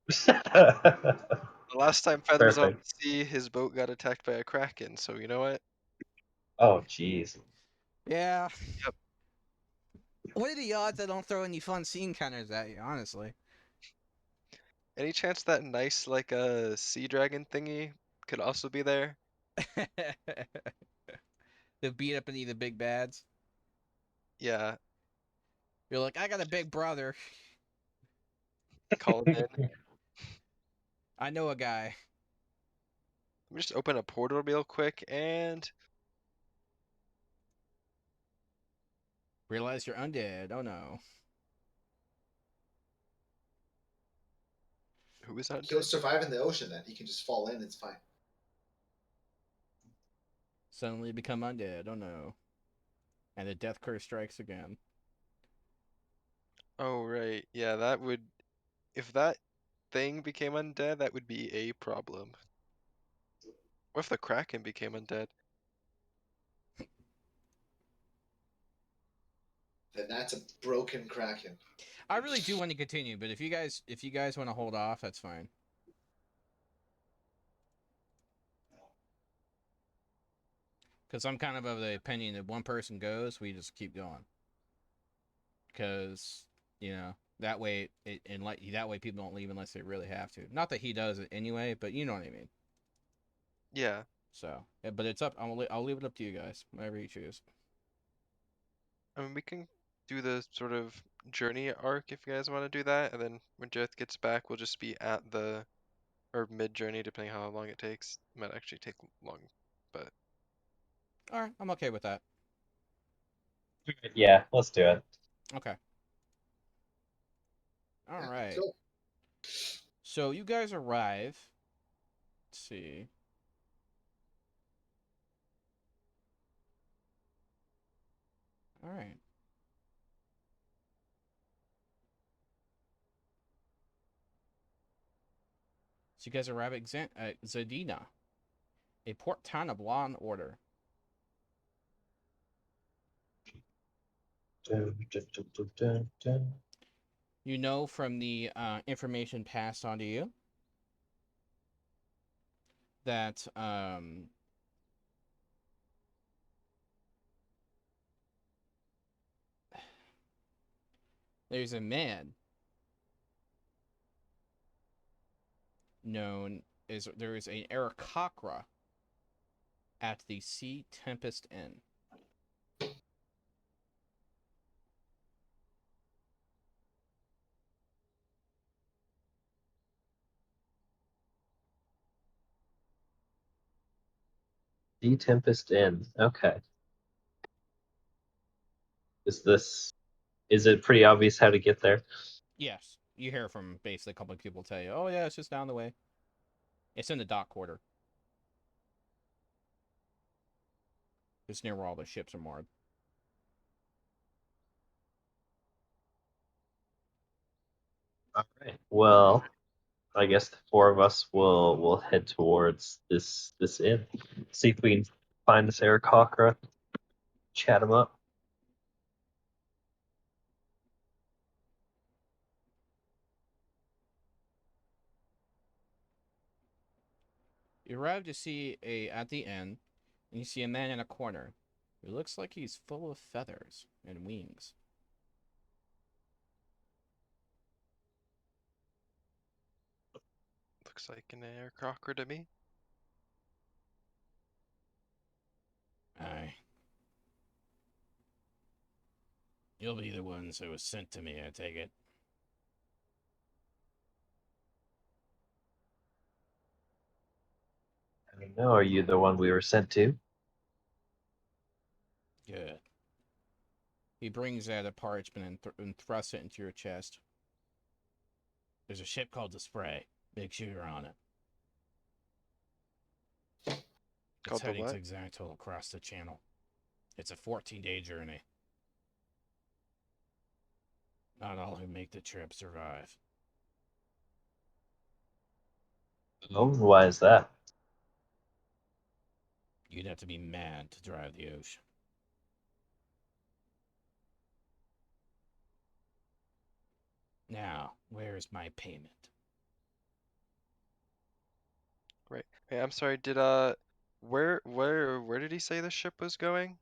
Perfect. The last time Fen was on the sea, his boat got attacked by a kraken. So you know what? Oh jeez. Yeah. Yep. What are the odds I don't throw any fun scene counters at you? Honestly. Any chance that nice like a sea dragon thingy could also be there? To beat up any of the big bads. Yeah, You're like, I got a big brother. call him in. Let I know a guy. me just open a portal real quick and Realize you're undead. Oh no. who is He'll undead? survive in the ocean then. He can just fall in, it's fine. Suddenly become undead. Oh no. And the death curse strikes again. Oh right, yeah, that would if that thing became undead, that would be a problem. What if the Kraken became undead? Then that's a broken Kraken. I really do want to continue, but if you guys want to hold off, that's fine. Because I'm kind of the opinion that one person goes, we just keep going. Because that way that way people don't leave unless they really have to. Not that he does it anyway, but you know what I mean. Yeah. So, but it's up. I'll leave it up to you guys, whatever you choose. I mean, we can do the sort of journey arc if you guys want to do that, and then when Jeth gets back, we'll just be at the or mid journey, depending how long it takes. It might actually take long, but All right, I'm okay with that. Yeah, let's do it. Okay. All Yeah, right. cool. So you guys arrive. Let's see. All right. So you guys arrive at Zadina, a port town of law and order. Dun, dun, dun, dun, dun, dun. You know from the information passed on to you that there's a man known as there is an Aarakocra at the Sea Tempest Inn. The Tempest Inn. Okay. Is it pretty obvious how to get there? Yes, you hear from basically a couple of people tell you, "Oh yeah, it's just down the way. It's in the dock quarter. It's near where all the ships are moored." All right. Well, I guess the four of us will head towards this inn. See if we can find this Eric Cochra, chat him up. You arrive to see at the inn, and you see a man in a corner. It looks like he's full of feathers and wings. looks like an air crocker to me. Aye. You'll be the ones who was sent to me, I take it. I don't know. Are you the one we were sent to? Good. He brings out a parchment and thrusts it into your chest. There's a ship called the Spray. Make sure you're on it. It's Called the heading what? to Xantil across the channel. It's a 14-day journey. Not all who make the trip survive. Oh, why is that? You'd have to be mad to drive the ocean. Now, where's my payment? Right. Hey, I'm sorry. Did where did he say the ship was going?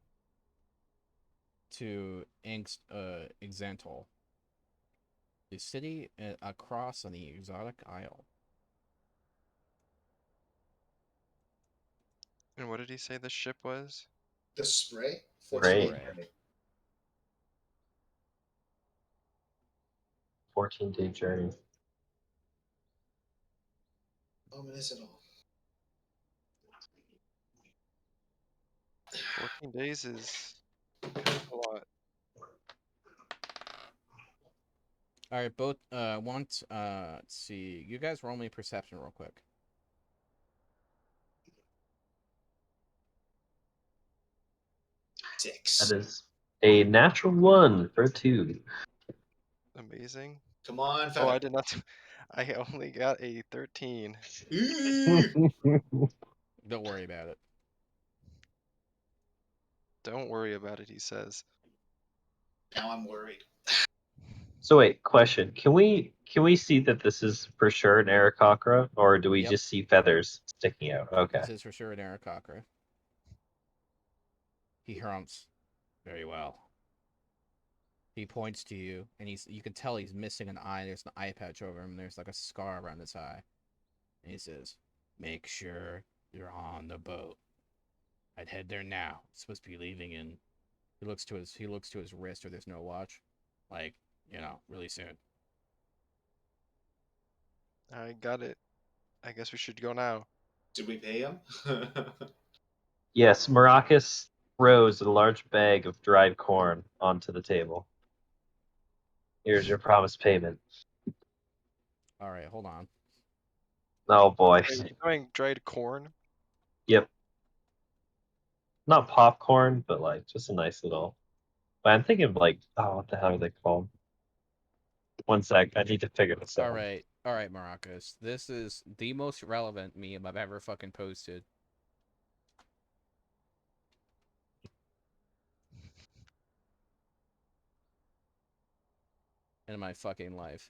to Exantol, the city across on the exotic isle. And what did he say the ship was? The spray? The 14 Great. spray. 14-day journey. Medicinal. 14 days is a lot. All right, both want let's see. You guys roll me perception real quick. 6. That is a natural 1 for 2. Amazing. Come on, Oh, Feather. I did not. I only got a 13. Ooh. Don't worry about it. Don't worry about it, he says. Now I'm worried. So wait, question. Can we see that this is for sure an Aarakocra, or do we Yep. just see feathers sticking out? Okay. This is for sure an Aarakocra. He hurumps. Very well. He points to you, and you can tell he's missing an eye. There's an eye patch over him. There's like a scar around his eye. And he says, "Make sure you're on the boat. I'd head there now. It's supposed to be leaving in." He looks to his wrist where there's no watch. Like, really soon. I got it. I guess we should go now. Did we pay him? Yes, Maracas throws a large bag of dried corn onto the table. Here's your promised payment. All right, hold on. Oh boy. Are you doing dried corn? Yep. Not popcorn, but like just a nice little. But I'm thinking of like, oh, what the hell are they called? One sec, I need to figure this out. All right, Maracas. This is the most relevant meme I've ever fucking posted in my fucking life.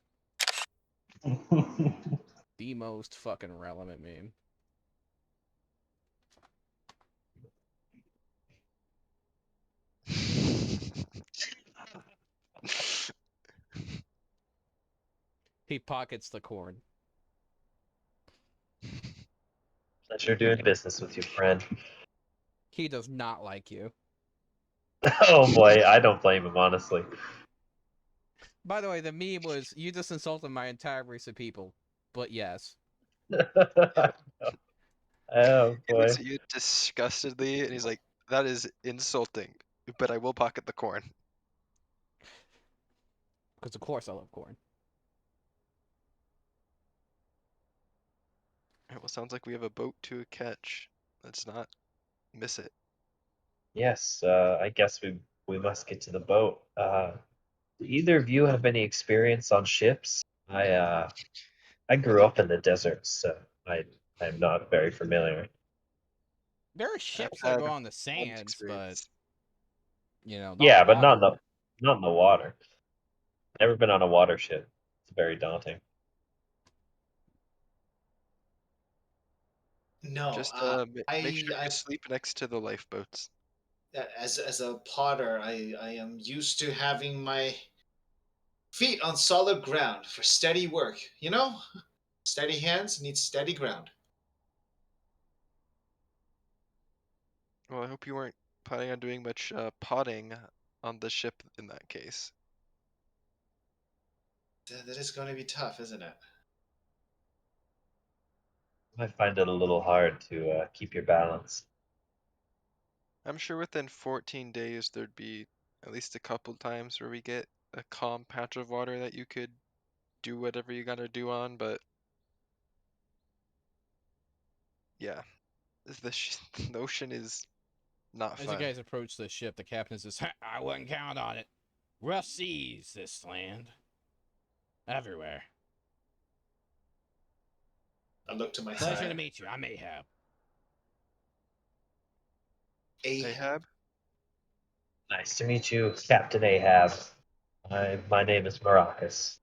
The most fucking relevant meme. He pockets the corn. Pleasure doing business with you, friend. He does not like you. Oh boy, I don't blame him, honestly. By the way, the meme was, "You just insulted my entire race of people." But yes. Oh He looks boy. at you disgustedly, and he's like, "That is insulting, but I will pocket the corn." Because of course I love corn. Alright, well, sounds like we have a boat to catch. Let's not miss it. Yes, I guess we must get to the boat. Do either of you have any experience on ships? I grew up in the desert, so I'm not very familiar. There are I've ships that had go on the one sands, but, experience. not Yeah, but water. not in the water. Never been on a water ship. It's very daunting. No, Just make sure you I sleep next to the lifeboats. as a potter, I am used to having my feet on solid ground for steady work. Steady hands need steady ground. Well, I hope you weren't planning on doing much potting on the ship in that case. That is going to be tough, isn't it? I find it a little hard to keep your balance. I'm sure within 14 days there'd be at least a couple times where we get a calm patch of water that you could do whatever you gotta do on, but yeah, the ocean is not As you fun. guys approach the ship, the captain says, "I wouldn't count on it. Rough seas, this land. Everywhere. I look to my Pleasure side. to meet you. I'm Ahab." Ahab. Ahab? Nice to meet you, Captain Ahab. My name is Maracas.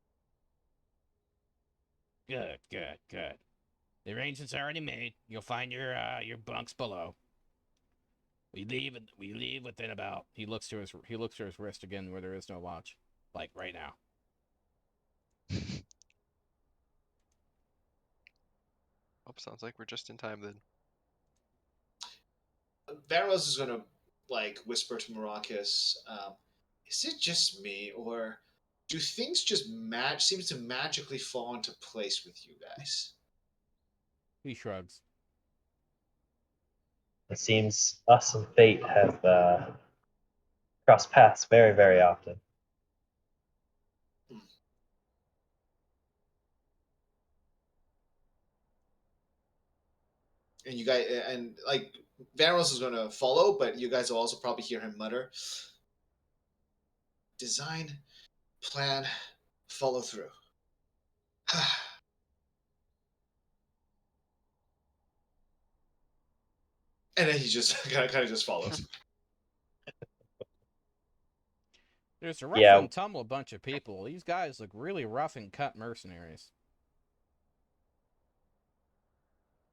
Good, good, good. The arrangement's already made. You'll find your bunks below. We leave within about. He looks to his wrist again where there is no watch. Like right now. Oh, sounds like we're just in time then. Varos is gonna like whisper to Maracus, "Is it just me, or do things just seems to magically fall into place with you guys?" He shrugs. It seems us and fate have crossed paths very, very often. And you guys, and like Varos is gonna follow, but you guys will also probably hear him mutter, "Design, plan, follow through." And then he just kind of just follows. There's a rough Yeah, and tumble bunch of people. These guys look really rough and cut mercenaries.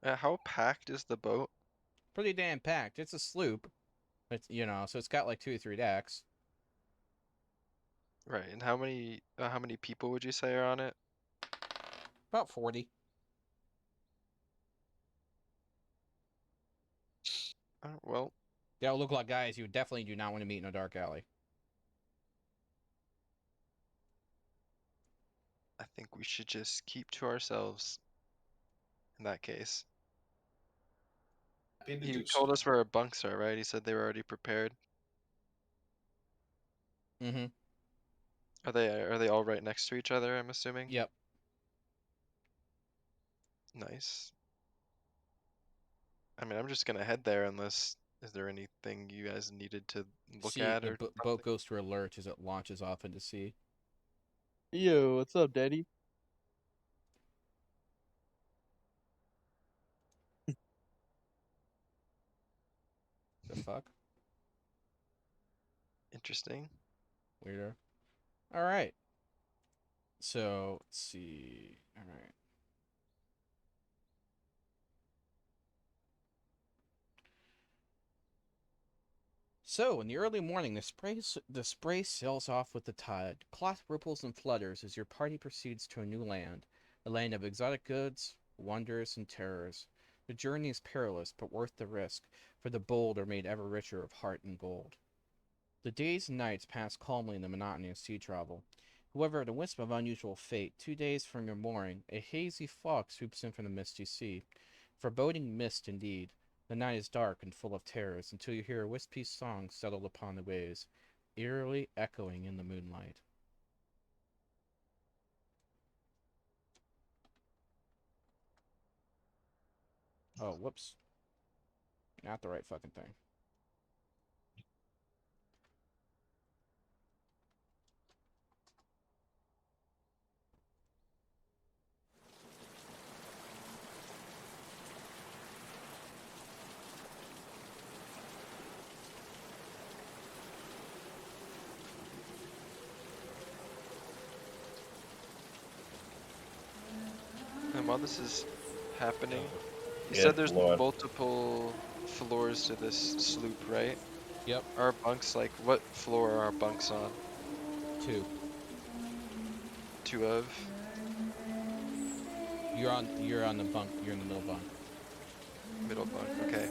How packed is the boat? Pretty damn packed. It's a sloop. It's so it's got like 2 or 3 decks. Right, and how many people would you say are on it? About 40. Well, They all look like guys you definitely do not want to meet in a dark alley. I think we should just keep to ourselves in that case. Happy to He do so. told us where our bunks are, right? He said they were already prepared. Mm-hmm. Are they all right next to each other, I'm assuming? Yep. Nice. I mean, I'm just gonna head there unless is there anything you guys needed to look See, at the or boat something? goes to alert as it launches off into sea. Yo, what's up, Daddy? The fuck? Interesting. Weirdo. Alright. So, let's see. Alright. So, in the early morning, the spray sails off with the tide. Cloth ripples and flutters as your party proceeds to a new land, a land of exotic goods, wonders, and terrors. The journey is perilous, but worth the risk, for the bold are made ever richer of heart and gold. The days and nights pass calmly in the monotony of sea travel. However, at a wisp of unusual fate, 2 days from your mooring, a hazy fog swoops in from the misty sea. Foreboding mist, indeed. The night is dark and full of terrors until you hear a wispy song settle upon the waves, eerily echoing in the moonlight. Oh, whoops. Not the right fucking thing. And while this is happening, you good said there's lord. multiple floors to this sloop, right? Yep, Our bunks, like, what floor are our bunks on? 2. Two of? You're on the bunk. You're in the middle bunk. Middle bunk, okay.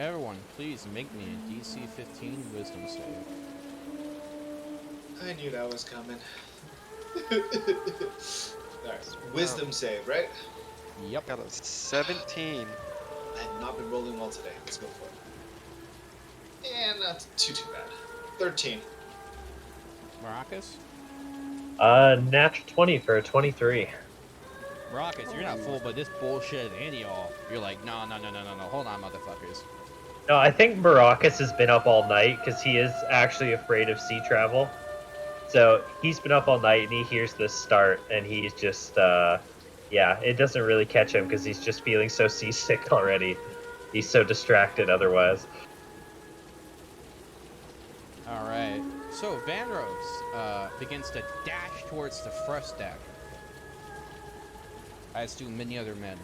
Everyone, please make me a DC 15 Wisdom save. I knew that was coming. Alright, wisdom save, right? Yep. Got a 17. I have not been rolling well today. Let's go for it. And not too bad. 13. Maracas? Nat 20 for a 23. Rockets, you're not fooled by this bullshit at all. You're like, no. Hold on, motherfuckers. No, I think Maracas has been up all night because he is actually afraid of sea travel. So he's been up all night and he hears this start and he's just, yeah, it doesn't really catch him because he's just feeling so seasick already. He's so distracted otherwise. All right. So Vanros begins to dash towards the first deck, as do many other men.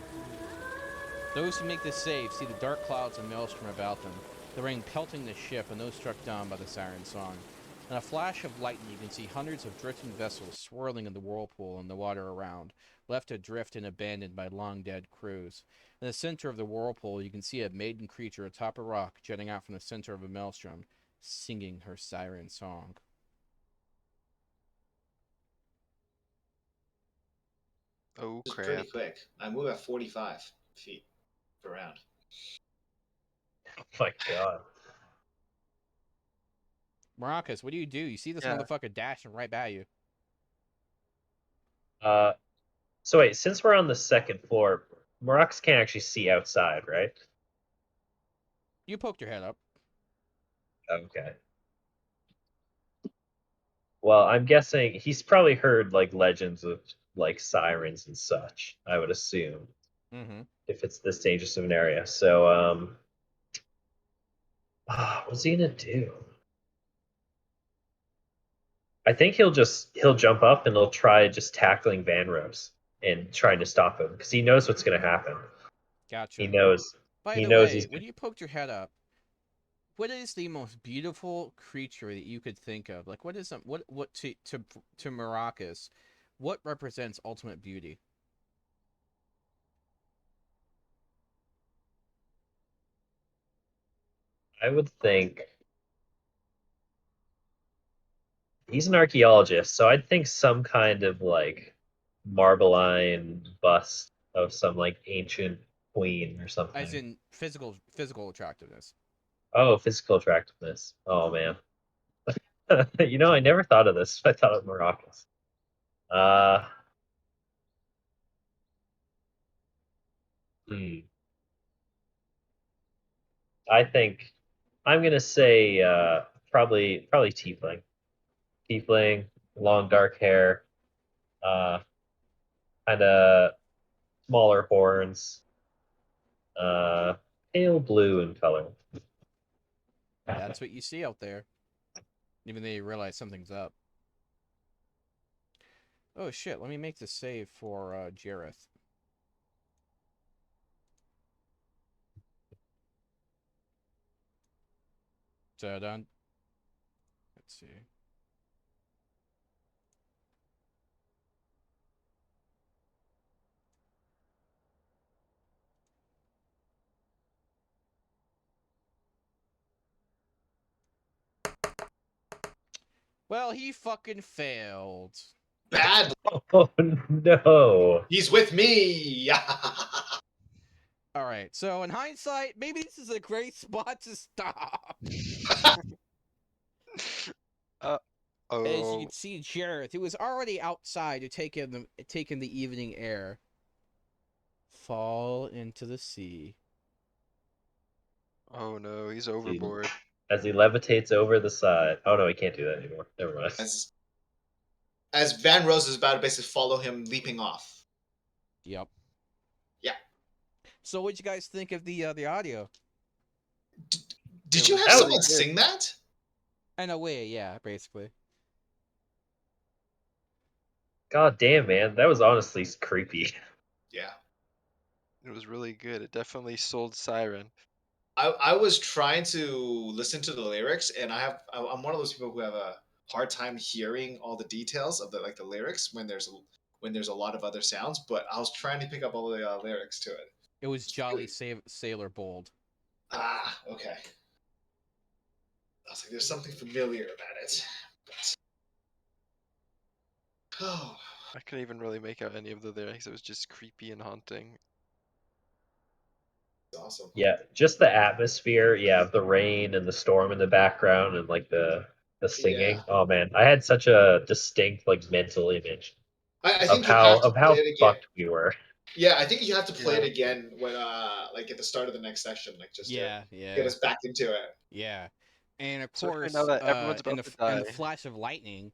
Those who make this save see the dark clouds and maelstrom about them, the rain pelting the ship and those struck down by the siren song. In a flash of lightning, you can see hundreds of drifting vessels swirling in the whirlpool and the water around, left adrift and abandoned by long-dead crews. In the center of the whirlpool, you can see a maiden creature atop a rock jutting out from the center of a maelstrom, singing her siren song. Oh It's crap! pretty quick. I move at 45 feet per round. Oh my god. Maracas, what do? You see this Yeah. motherfucker dashing right by you. So wait, since we're on the second floor, Maracas can't actually see outside, right? You poked your head up. Okay. Well, I'm guessing he's probably heard like legends of like sirens and such, I would assume, Mm-hmm. if it's this dangerous of an area. So, what's he gonna do? I think he'll jump up and he'll try just tackling Vanros and trying to stop him because he knows what's gonna happen. Gotcha. He knows. By He the knows way, he's. when you poked your head up, what is the most beautiful creature that you could think of? Like, what is what to Maracas? What represents ultimate beauty? I would think he's an archaeologist, so I'd think some kind of like Marbeline bust of some like ancient queen or As something. in physical attractiveness. Oh, physical attractiveness. Oh man. I never thought of this. I thought of Maracas. Uh, hmm. I think I'm gonna say probably tiefling. Tiefling, long dark hair, uh, kind of smaller horns, uh, pale blue in color. That's what you see out there. Even though you realize something's up. Oh shit! Let me make the save for Jareth. Done. Let's see. Well, he fucking failed. Bad. Oh no! He's with me. All right. So in hindsight, maybe this is a great spot to stop. As you Oh, can see, Jareth, who was already outside to take in the evening air, fall into the sea. oh no, he's overboard. As he levitates over the side. Oh no, he can't do that anymore. Never mind. As Van Rose is about to basically follow him, leaping off. Yep. Yeah. So, what'd you guys think of the audio? Did It you was have really someone good. sing that? In a way, yeah, basically. God damn, man, that was honestly creepy. Yeah. It was really good. It definitely sold Siren. I was trying to listen to the lyrics, and I'm one of those people who have a hard time hearing all the details of the lyrics when there's a lot of other sounds. But I was trying to pick up all the lyrics to it. It was Jolly really- Sailor Bold. Ah, okay. I was like, there's something familiar about it. But... Oh, I couldn't even really make out any of the lyrics. It was just creepy and haunting. it's awesome. Yeah, just the atmosphere, yeah, of the rain and the storm in the background and like the singing. Yeah. Oh man, I had such a distinct like mental image. I of think you have to how play it again. fucked we were. Yeah, I think you have to play it Yeah. again when like at the start of the next session, like just to Yeah, get yeah, us back into it. yeah. And of Especially course, now that everyone's in about to in the die. flash of lightning,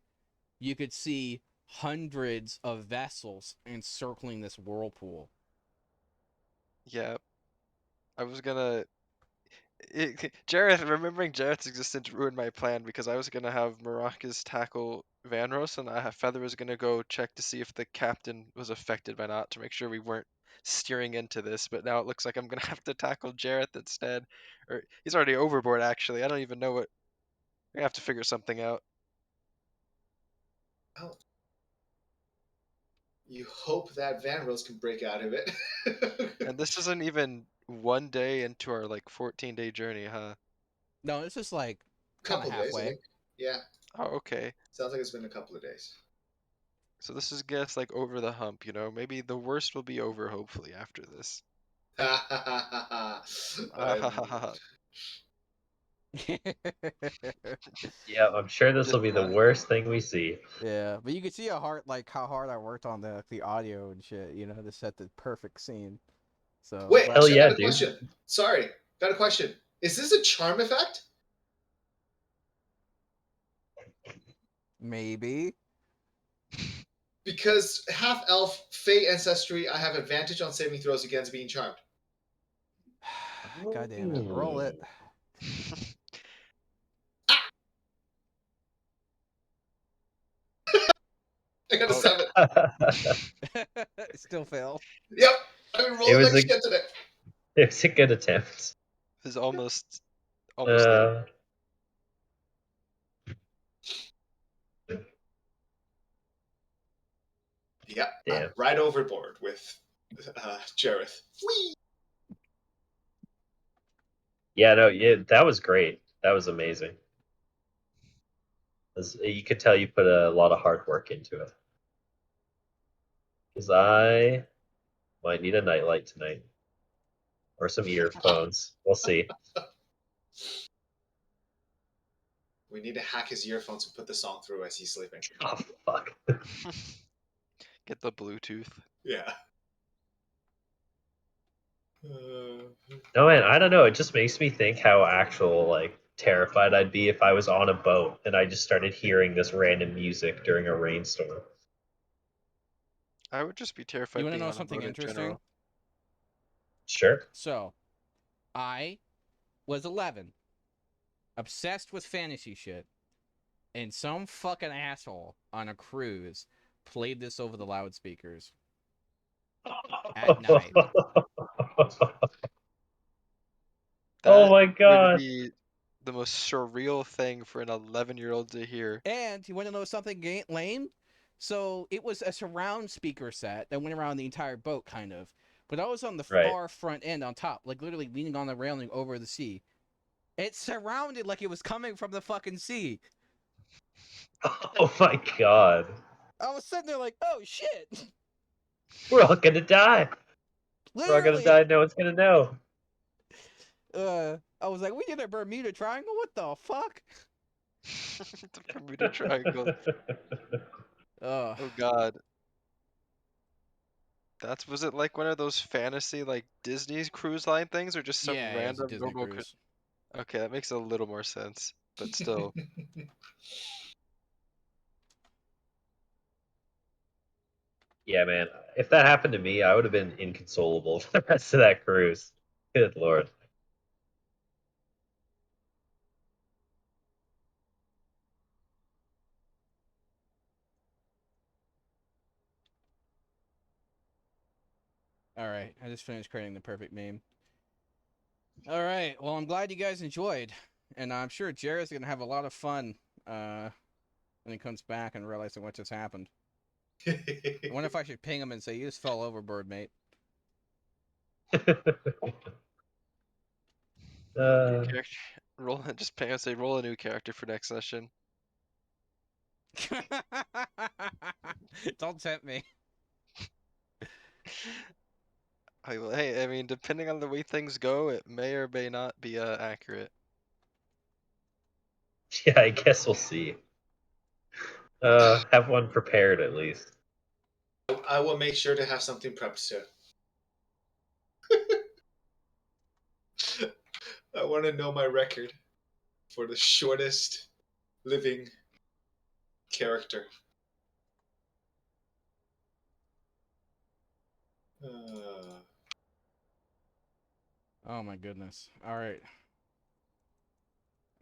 you could see hundreds of vessels encircling this whirlpool. Yeah, I was gonna. Jareth, remembering Jareth's existence ruined my plan because I was gonna have Maracas tackle Vanros, and Feather was gonna go check to see if the captain was affected by not to make sure we weren't steering into this. But now it looks like I'm gonna have to tackle Jareth instead, or he's already overboard. Actually, I don't even know what. I have to figure something out. Well, you hope that Van Rose can break out of it. And this isn't even one day into our like 14-day journey, huh? No, it's just like kind of Couple days, I halfway. think. Yeah, Oh, okay. sounds like it's been a couple of days. So this is guess like over the hump, you know? Maybe the worst will be over hopefully after this. Ha ha ha ha ha. Ah, Yeah, I'm sure this just will be the worst thing we see. Yeah, but you can see how hard I worked on the audio and shit, you know, to set the perfect scene. So Wait, but Hell actually, I yeah, got a dude. question. Sorry, got a question. Is this a charm effect? maybe. Because half elf, fey ancestry, I have advantage on saving throws against being charmed. God damn it. Roll it. I got a Oh. 7. Still fail. Yep, I've been It rolling was like a shit today. it's a good attempt. Is almost there. Yep, Damn. I'm right overboard with Jareth. Whee! Yeah, no, yeah, that was great. That was amazing. You could tell you put a lot of hard work into it. Because I might need a nightlight tonight. Or some earphones. We'll see. We need to hack his earphones and put the song through as he's sleeping. Oh, fuck. Get the Bluetooth. Yeah. No, man, I don't know. It just makes me think how actual, like, terrified I'd be if I was on a boat and I just started hearing this random music during a rainstorm. I would just be terrified You want to being know on a something boat in interesting? general. Sure. So, I was 11, obsessed with fantasy shit, and some fucking asshole on a cruise played this over the loudspeakers at night. Oh That my would god. be the most surreal thing for an 11-year-old to hear. And you want to know something lame? So it was a surround speaker set that went around the entire boat, kind of. But I was on the Right. far front end on top, like literally leaning on the railing over the sea. It surrounded like it was coming from the fucking sea. Oh my god. I was sitting there like, oh shit. We're all gonna die. We're all gonna Literally. die. No one's gonna know. I was like, we did a Bermuda Triangle? What the fuck? The Bermuda Triangle. Ugh. Oh god. Was it like one of those fantasy like Disney cruise line things or just some Yeah, it was a random Disney normal cruise. Okay, that makes a little more sense. But still. Yeah, man. If that happened to me, I would have been inconsolable for the rest of that cruise. Good lord. Alright, I just finished creating the perfect meme. Alright, well, I'm glad you guys enjoyed. And I'm sure Jared's going to have a lot of fun when he comes back and realizing what just happened. I wonder if I should ping him and say, you just fell overboard, mate. New character. Just pay and say roll a new character for next session. Don't tempt me. Hey, I mean, depending on the way things go, it may or may not be accurate. Yeah, I guess we'll see. Have one prepared at least. I will make sure to have something prepped soon. I want to know my record for the shortest living character. Oh my goodness. All right.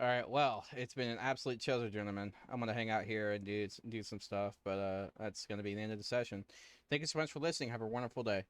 All right. Well, it's been an absolute pleasure, gentlemen. I'm gonna hang out here and do some stuff, but that's gonna be the end of the session. Thank you so much for listening. Have a wonderful day.